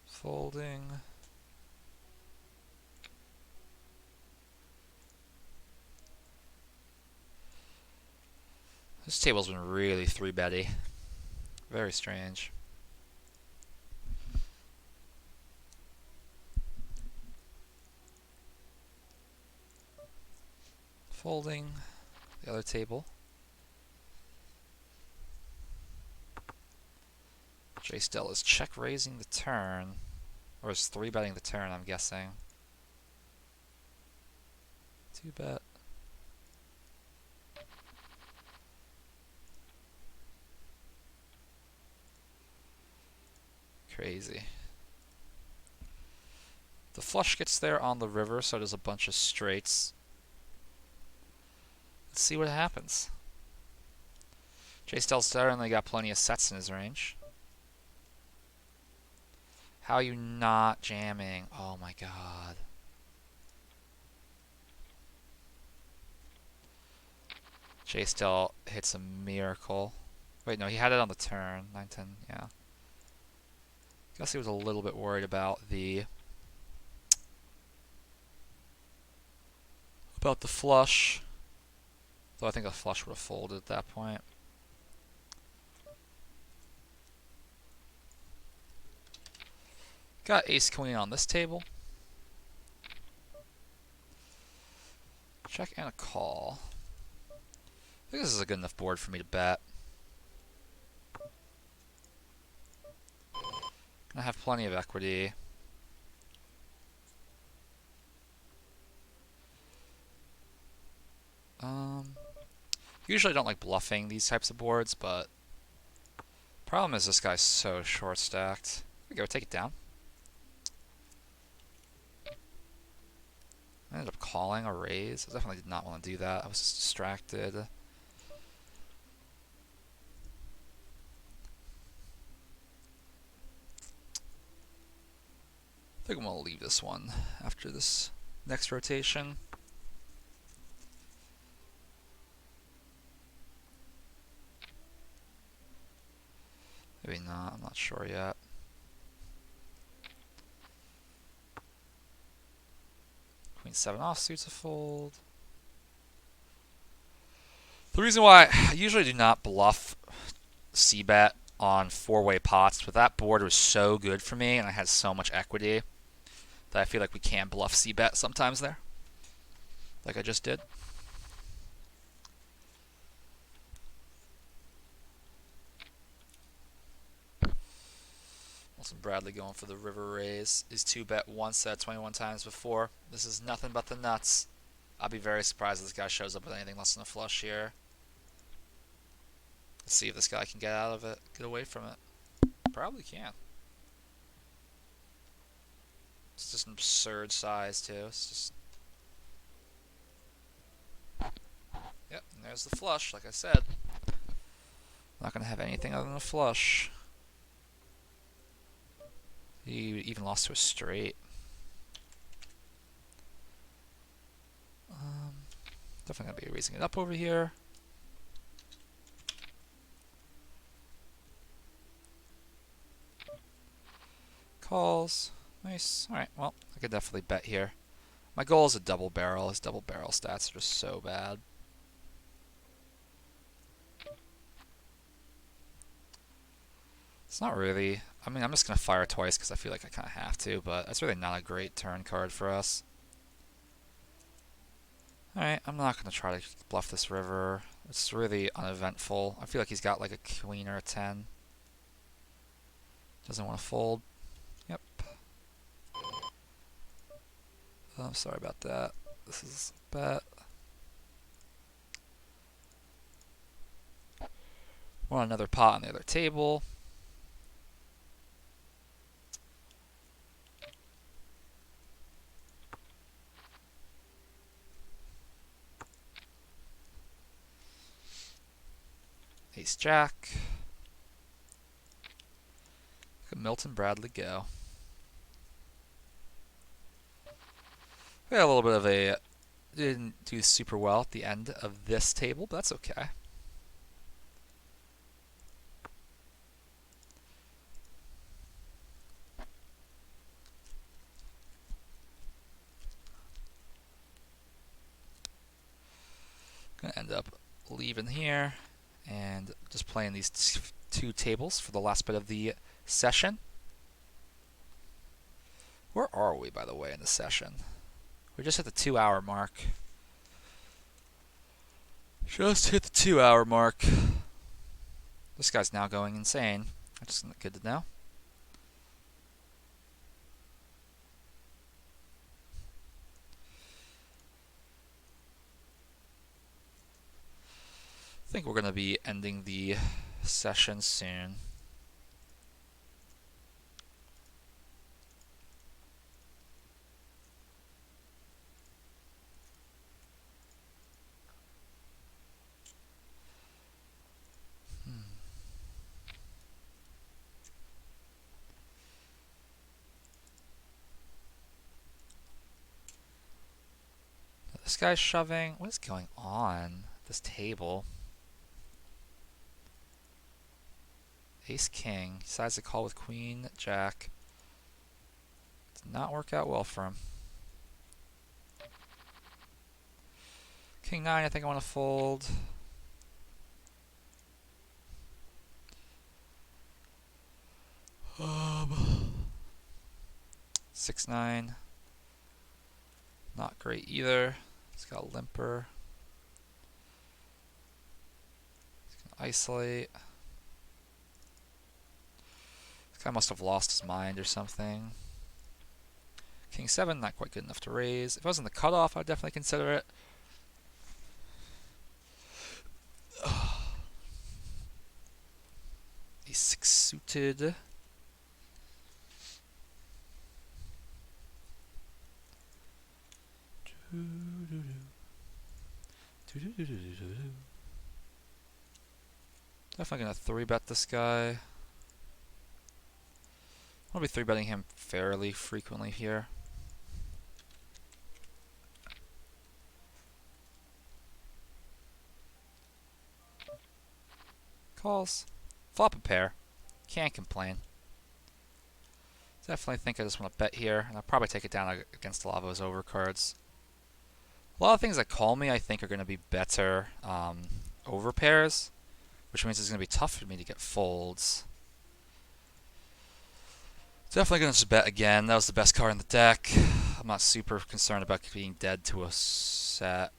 S1: Folding. This table's been really 3-betty. Very strange. Folding the other table. J Stell is check raising the turn, or is 3-betting the turn, I'm guessing. 2-bet. Crazy. The flush gets there on the river, so there's a bunch of straights. Let's see what happens. J Stell's certainly got plenty of sets in his range. How are you not jamming? Oh my god. J Stell hits a miracle. Wait, no, he had it on the turn. 9-10, yeah. Guess he was a little bit worried about the flush. Though I think a flush would have folded at that point. Got ace queen on this table. Check and a call. I think this is a good enough board for me to bet. I have plenty of equity. Usually I don't like bluffing these types of boards, but problem is this guy's so short stacked. Here we go, take it down. I ended up calling a raise. I definitely did not want to do that. I was just distracted. I think I'm going to leave this one after this next rotation. Maybe not, I'm not sure yet. Queen 7 offsuit's a fold. The reason why I usually do not bluff c-bet on 4-way pots, but that board was so good for me and I had so much equity that I feel like we can bluff c-bet sometimes there, like I just did. We'll Wilson Bradley going for the river raise. He's 2-bet once 21 times before. This is nothing but the nuts. I'll be very surprised if this guy shows up with anything less than a flush here. Let's see if this guy can get out of it, get away from it. Probably can. It's just an absurd size too. It's just. Yep, and there's the flush, like I said. Not going to have anything other than a flush. He even lost to a straight. Definitely going to be raising it up over here. Calls. Nice. Alright, well, I could definitely bet here. My goal is a double barrel. His double barrel stats are just so bad. It's not really. I mean, I'm just going to fire twice because I feel like I kind of have to, but that's really not a great turn card for us. Alright, I'm not going to try to bluff this river. It's really uneventful. I feel like he's got like a queen or a 10. Doesn't want to fold. Yep. Oh, sorry about that. This is a bet. Want another pot on the other table. Ace Jack. Look at Milton Bradley go. We had a little bit of a. Didn't do super well at the end of this table, but that's okay. Gonna end up leaving here and just playing these two tables for the last bit of the session. Where are we, by the way, in the session? We just hit the 2-hour mark. Just hit the 2-hour mark. This guy's now going insane. That's good to know. I think we're going to be ending the session soon. This guy's shoving. What is going on? This table. Ace King. He decides to call with Queen Jack. Did not work out well for him. King 9, I think I want to fold. Um, 6-9. Not great either. He's got a limper. He's gonna isolate. This guy must have lost his mind or something. King 7, not quite good enough to raise. If it wasn't the cutoff, I'd definitely consider it. Ace 6 suited. Definitely gonna 3-bet this guy. I'll be 3-betting him fairly frequently here. Calls. Flop a pair. Can't complain. Definitely think I just want to bet here, and I'll probably take it down against a lot of those overcards. A lot of things that call me, I think, are going to be better overpairs, which means it's going to be tough for me to get folds. Definitely going to just bet again. That was the best card in the deck. I'm not super concerned about being dead to a set.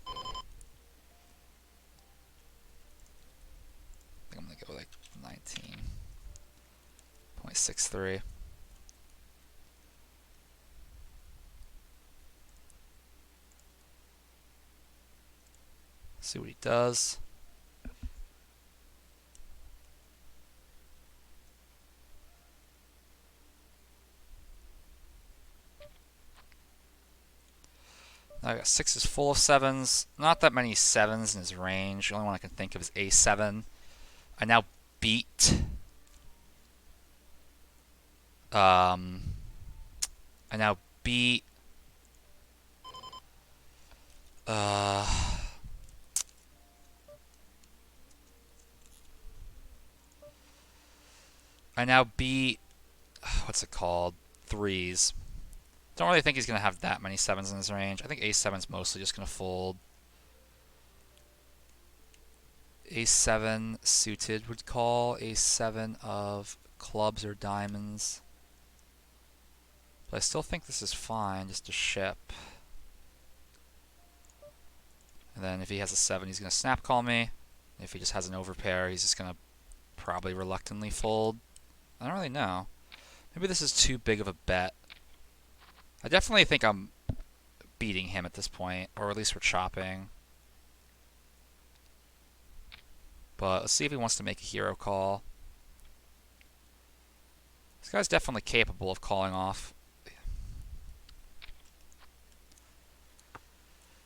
S1: I think I'm going to go like 19. 6-3. See what he does. Now I got sixes full of sevens. Not that many sevens in his range. The only one I can think of is A7. I now beat. I now beat. I now beat. What's it called? Threes. Don't really think he's going to have that many sevens in his range. I think A7's mostly just going to fold. A7 suited would call. A7 of clubs or diamonds. But I still think this is fine, just a ship. And then if he has a 7, he's going to snap call me. If he just has an overpair, he's just going to probably reluctantly fold. I don't really know. Maybe this is too big of a bet. I definitely think I'm beating him at this point, or at least we're chopping. But let's see if he wants to make a hero call. This guy's definitely capable of calling off.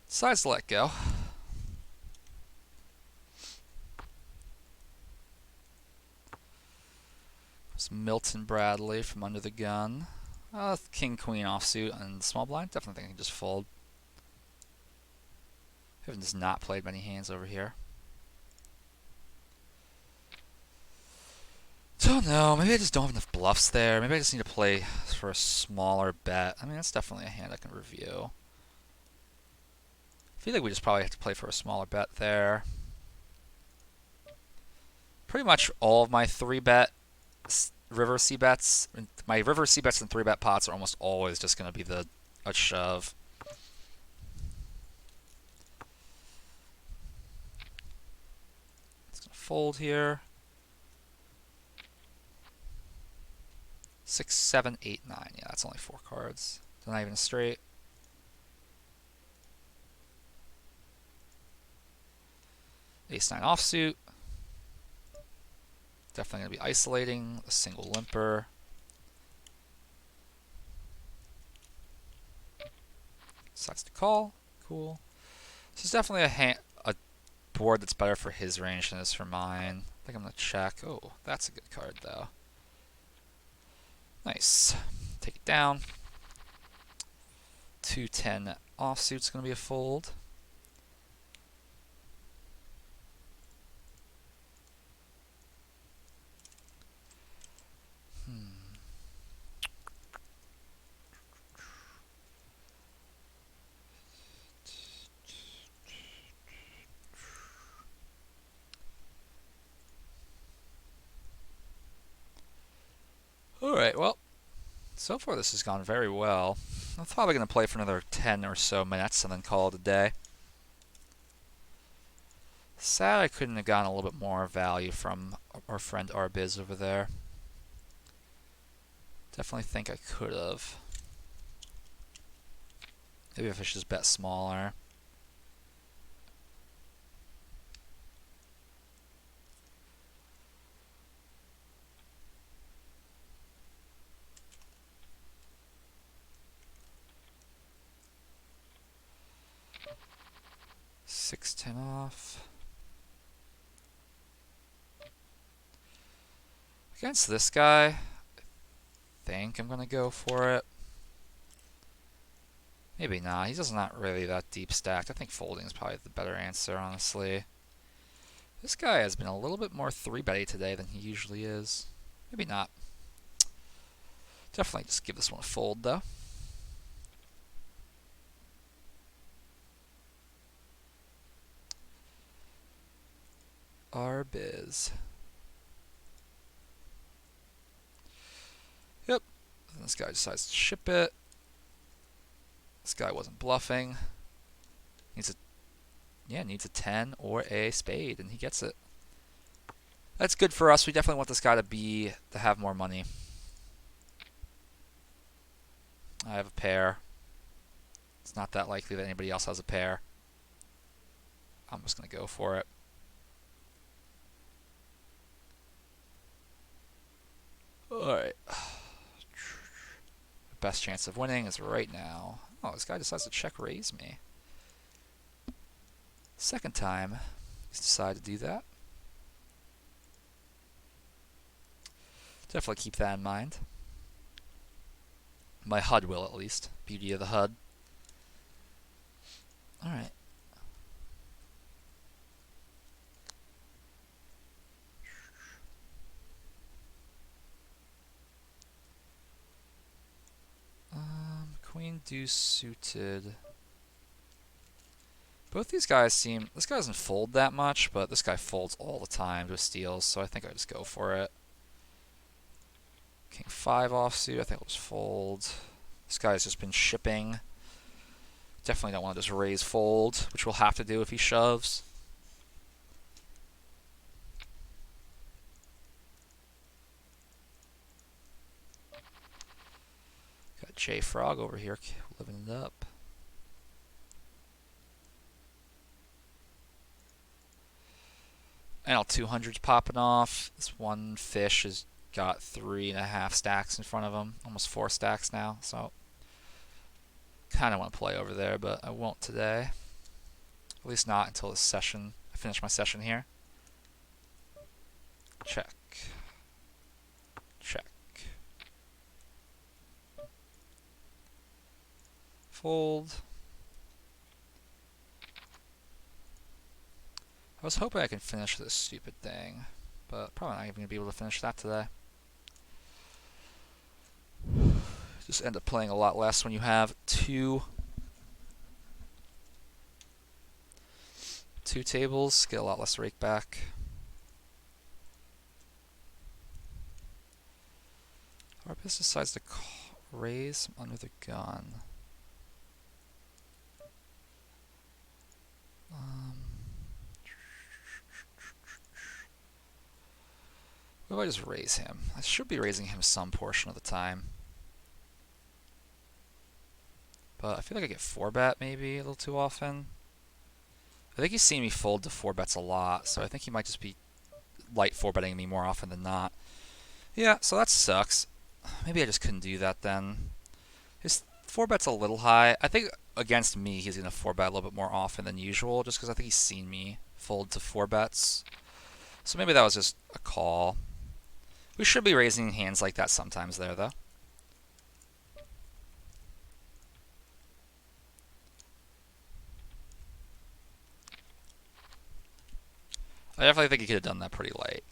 S1: Decides to let go. It's Milton Bradley from under the gun. King Queen offsuit and small blind. Definitely think I can just fold. Haven't just not played many hands over here. Don't know. Maybe I just don't have enough bluffs there. Maybe I just need to play for a smaller bet. I mean, that's definitely a hand I can review. I feel like we just probably have to play for a smaller bet there. Pretty much all of my 3-bet river c-bets, my river c-bets and 3-bet pots are almost always just going to be a shove. It's going to fold here. 6, 7, 8, 9. Yeah, that's only 4 cards. It's not even a straight. Ace 9 offsuit. Definitely going to be isolating a single limper. Decides to call. Cool. This is definitely a board that's better for his range than it is for mine. I think I'm going to check. Oh, that's a good card, though. Nice. Take it down. 2-10 offsuit's going to be a fold. Alright, well, so far this has gone very well. I'm probably going to play for another 10 or so minutes and then call it a day. Sad I couldn't have gotten a little bit more value from our friend Arbiz over there. Definitely think I could have. Maybe if I should just bet smaller. Six, 10 off. Against this guy, I think I'm going to go for it. Maybe not. He's just not really that deep stacked. I think folding is probably the better answer, honestly. This guy has been a little bit more 3-betty today than he usually is. Maybe not. Definitely just give this one a fold, though. Arbiz. Yep. And this guy decides to ship it. This guy wasn't bluffing. Needs a 10 or a spade, and he gets it. That's good for us. We definitely want this guy to have more money. I have a pair. It's not that likely that anybody else has a pair. I'm just going to go for it. Alright. Best chance of winning is right now. Oh, this guy decides to check raise me. Second time he's decided to do that. Definitely keep that in mind. My HUD will, at least. Beauty of the HUD. Alright. Queen deuce suited. Both these guys seem... This guy doesn't fold that much, but this guy folds all the time to steals, so I think I just go for it. King 5 offsuit, I think I'll just fold. This guy's just been shipping. Definitely don't want to just raise fold, which we'll have to do if he shoves. Got J Frog over here living it up. And all 200's popping off. This one fish has got 3.5 stacks in front of him. Almost 4 stacks now, so kind of want to play over there, but I won't today. At least not until this session. I finish my session here. Check. Check. Fold. I was hoping I could finish this stupid thing, but probably not even going to be able to finish that today. Just end up playing a lot less when you have two tables, get a lot less rake back. Arbus decides to raise under the gun. What if I just raise him? I should be raising him some portion of the time. But I feel like I get 4-bet maybe a little too often. I think he's seen me fold to 4-bets a lot, so I think he might just be light 4-betting me more often than not. Yeah, so that sucks. Maybe I just couldn't do that then. His 4-bet's a little high. I think against me he's going to 4-bet a little bit more often than usual, just because I think he's seen me fold to 4-bets. So maybe that was just a call. We should be raising hands like that sometimes there, though. I definitely think he could have done that pretty late.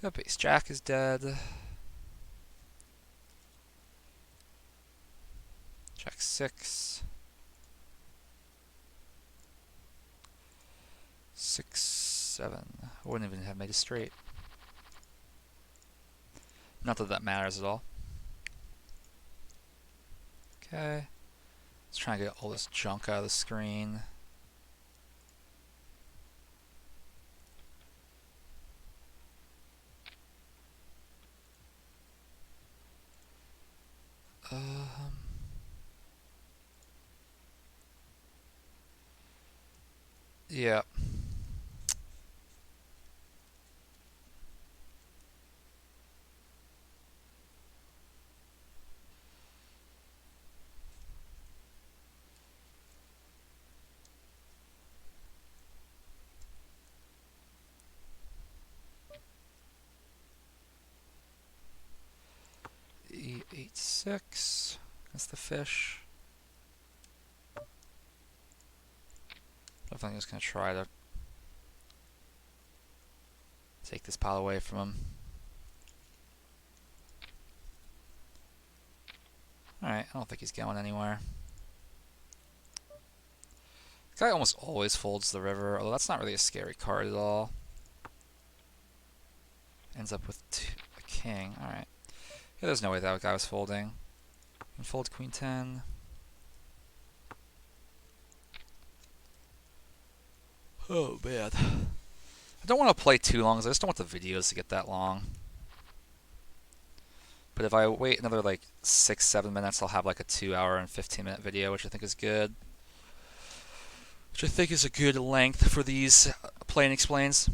S1: Yep, ace jack is dead. Jack 6. 6, 7. I wouldn't even have made a straight. Not that that matters at all. Okay. Let's try and get all this junk out of the screen. Yeah. E8-6. That's the fish. Definitely just gonna try to take this pile away from him. Alright, I don't think he's going anywhere. This guy almost always folds the river, although that's not really a scary card at all. Ends up with a king. Alright. Yeah, there's no way that guy was folding. And fold queen 10. Oh man. I don't want to play too long, because I just don't want the videos to get that long. But if I wait another like 6-7 minutes, I'll have like a 2-hour and 15-minute video, which I think is good. Which I think is a good length for these play and explains.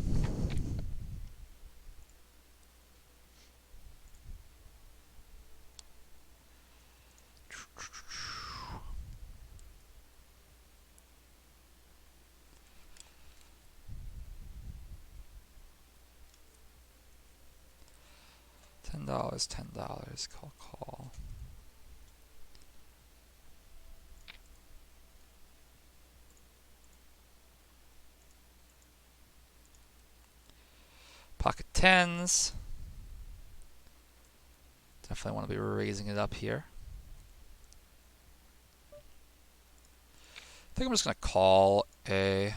S1: $10, $10, call. Pocket tens. Definitely want to be raising it up here. I think I'm just going to call a...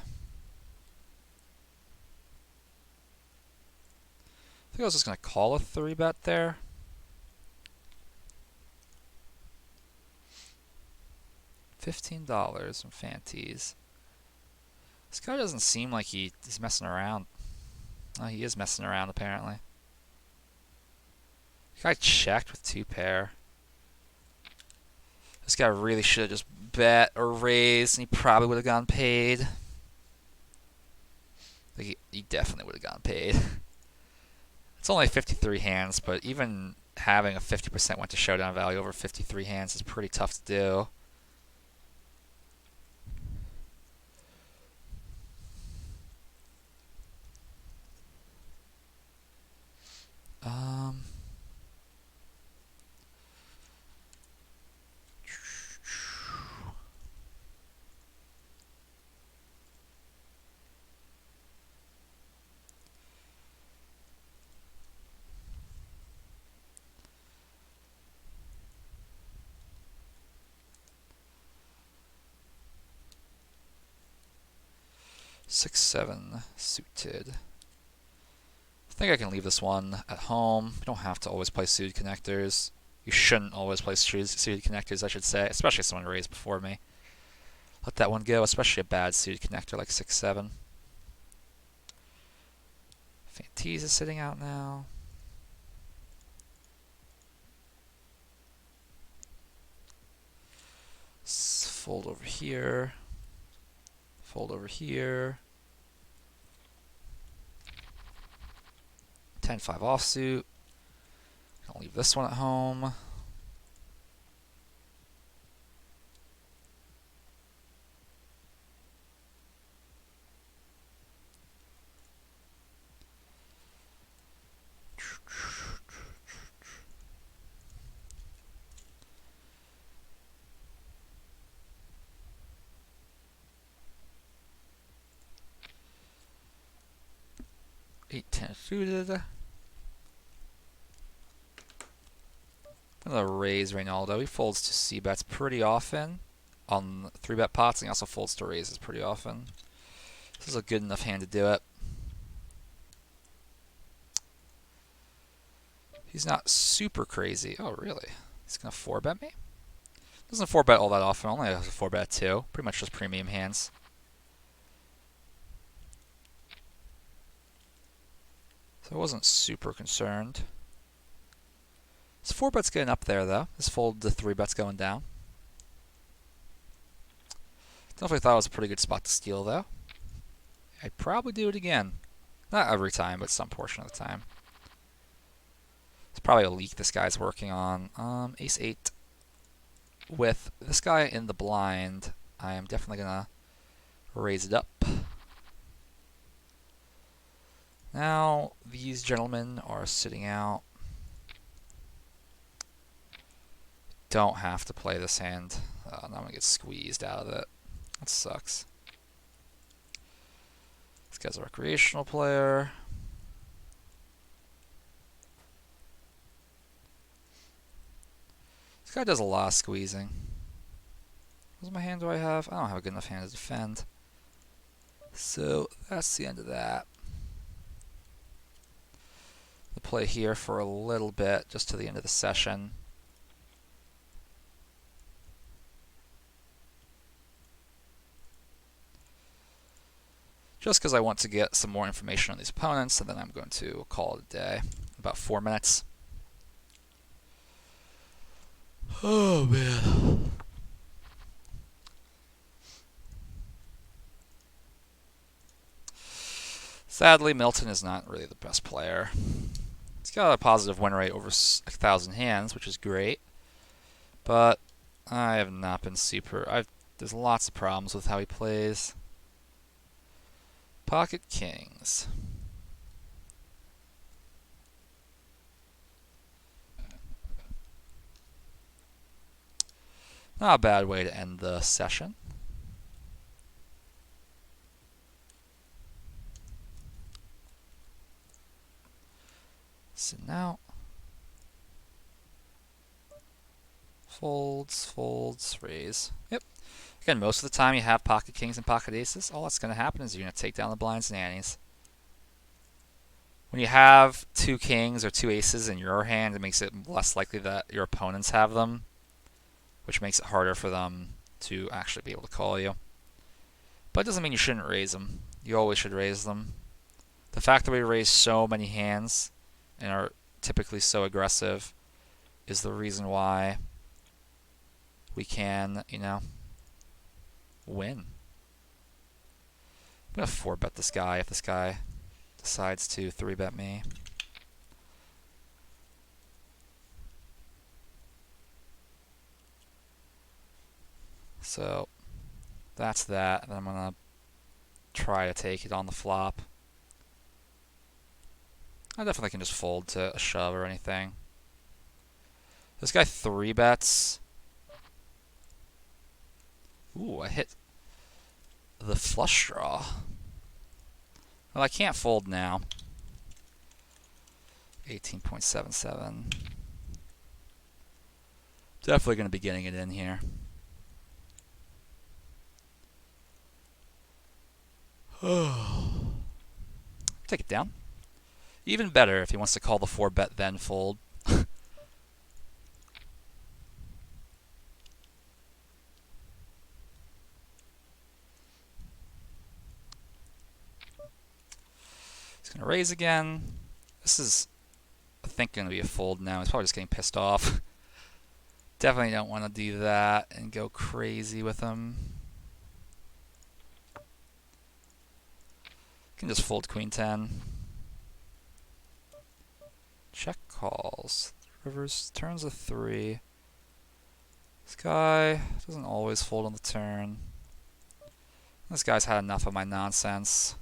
S1: I think I was just going to call a 3-bet there. $15 from Fantees. This guy doesn't seem like he's messing around. Oh, he is messing around apparently. The guy checked with 2 pair. This guy really should have just bet or raised, and he probably would have gotten paid. Like he definitely would have gotten paid. It's only 53 hands, but even having a 50% went to showdown value over 53 hands is pretty tough to do. Six, 7 suited. I think I can leave this one at home. You don't have to always play suited connectors. You shouldn't always play suited connectors, I should say, especially if someone raised before me. Let that one go, especially a bad suited connector like 6, 7. Fantees is sitting out now. Fold over here. Fold over here. 10-5 offsuit. I'll leave this one at home. Eight, 10 suited. I'm going to raise Reynaldo. He folds to C-bets pretty often on 3-bet pots, and he also folds to raises pretty often. This is a good enough hand to do it. He's not super crazy. Oh, really? He's going to 4-bet me? Doesn't 4-bet all that often. Only has a 4-bet 2. Pretty much just premium hands. So I wasn't super concerned. His 4-bet's getting up there, though. His fold to 3-bet's going down. Definitely thought it was a pretty good spot to steal, though. I'd probably do it again. Not every time, but some portion of the time. It's probably a leak this guy's working on. Ace 8. With this guy in the blind, I am definitely going to raise it up. Now, these gentlemen are sitting out. Don't have to play this hand. Now I'm going to get squeezed out of it. That sucks. This guy's a recreational player. This guy does a lot of squeezing. What my hand do I have? I don't have a good enough hand to defend. So that's the end of that. We'll play here for a little bit, just to the end of the session. just because I want to get some more information on these opponents, and then I'm going to call it a day. About 4 minutes. Oh, man. Sadly, Milton is not really the best player. He's got a positive win rate over 1,000 hands, which is great. But I have not been there's lots of problems with how he plays. Pocket kings. Not a bad way to end the session. So now, folds, raise. Yep. Again, most of the time you have pocket kings and pocket aces. All that's going to happen is you're going to take down the blinds and antes. When you have 2 kings or 2 aces in your hand, it makes it less likely that your opponents have them, which makes it harder for them to actually be able to call you. But it doesn't mean you shouldn't raise them. You always should raise them. The fact that we raise so many hands and are typically so aggressive is the reason why we can, win. I'm going to 4-bet this guy if this guy decides to 3-bet me. So that's that, and then I'm going to try to take it on the flop. I definitely can just fold to a shove or anything. This guy 3-bets. Ooh, I hit the flush draw. Well, I can't fold now. 18.77. Definitely going to be getting it in here. Take it down. Even better if he wants to call the 4-bet then fold. He's going to raise again. This is, I think, going to be a fold now. He's probably just getting pissed off. Definitely don't want to do that and go crazy with him. Can just fold queen 10. Check calls. Rivers turns a 3. This guy doesn't always fold on the turn. This guy's had enough of my nonsense.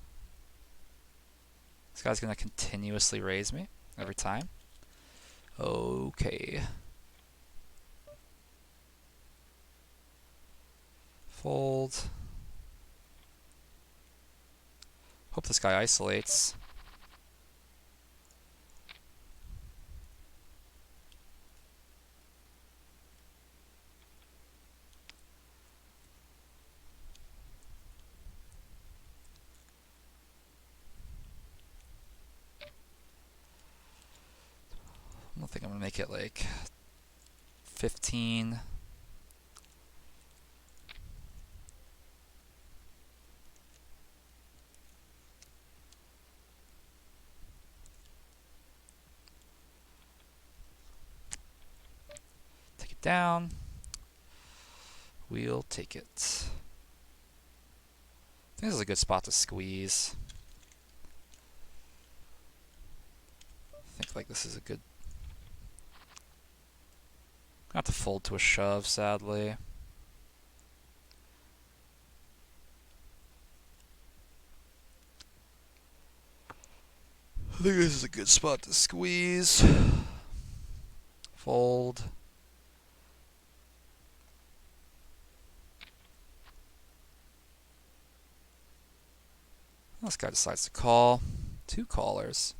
S1: This guy's going to continuously raise me every time. Okay. Fold. Hope this guy isolates. I don't think I'm going to make it like 15. Take it down. We'll take it. I think this is a good spot to squeeze. I think like this is a good... Got to fold to a shove, sadly. I think this is a good spot to squeeze. Fold. This guy decides to call. 2 callers.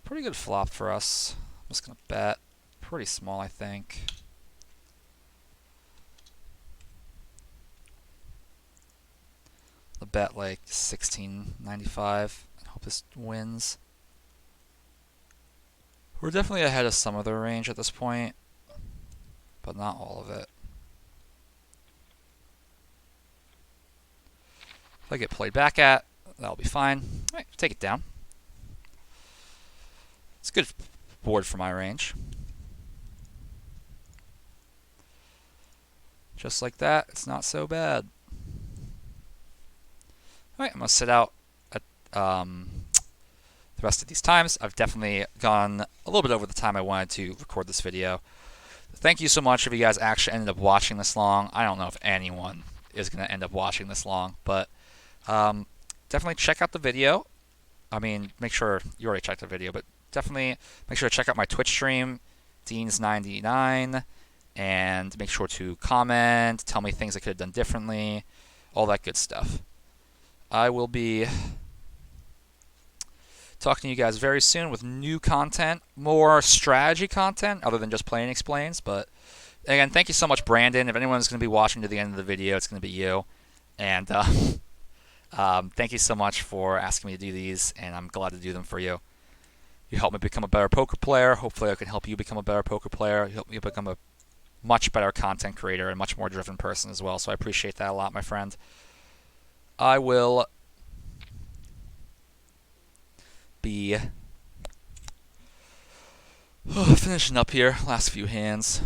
S1: Pretty good flop for us. I'm just going to bet. Pretty small, I think. I'll bet like 16.95 and hope this wins. We're definitely ahead of some of the range at this point, but not all of it. If If I get played back at, that'll be fine. All right, take it down. It's a good board for my range. Just like that, it's not so bad. All right, I'm going to sit out at the rest of these times. I've definitely gone a little bit over the time I wanted to record this video. Thank you so much if you guys actually ended up watching this long. I don't know if anyone is going to end up watching this long, but definitely check out the video. I mean, make sure you already checked the video, but definitely make sure to check out my Twitch stream, Deans99, and make sure to comment, tell me things I could have done differently, all that good stuff. I will be talking to you guys very soon with new content, more strategy content other than just Play and Explains. But again, thank you so much, Brandon. If anyone's going to be watching to the end of the video, it's going to be you. And thank you so much for asking me to do these, and I'm glad to do them for you. You help me become a better poker player. Hopefully I can help you become a better poker player. You help me become a much better content creator and much more driven person as well. So I appreciate that a lot, my friend. I will be finishing up here. Last few hands.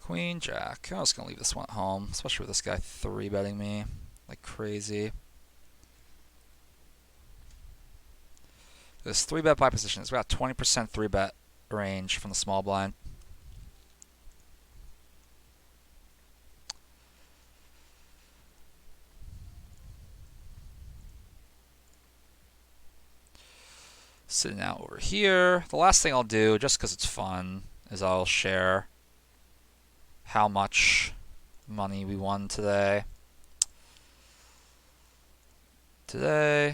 S1: Queen, Jack. I'm just going to leave this one at home, especially with this guy 3-betting me like crazy. This 3-bet buy position is about 20% 3-bet range from the small blind. Sitting out over here. The last thing I'll do, just because it's fun, is I'll share how much money we won today. Oh,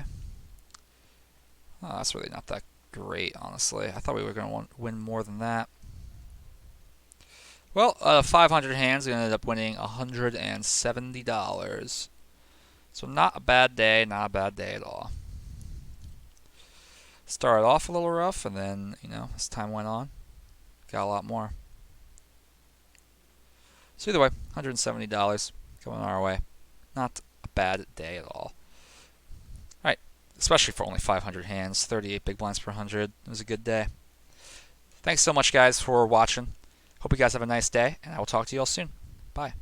S1: that's really not that great, honestly. I thought we were going to win more than that. Well, 500 hands, we ended up winning $170. So not a bad day, not a bad day at all. Started off a little rough, and then, you know, as time went on, got a lot more. So either way, $170 going our way. Not a bad day at all. Alright, especially for only 500 hands, 38 big blinds per 100. It was a good day. Thanks so much, guys, for watching. Hope you guys have a nice day, and I will talk to you all soon. Bye.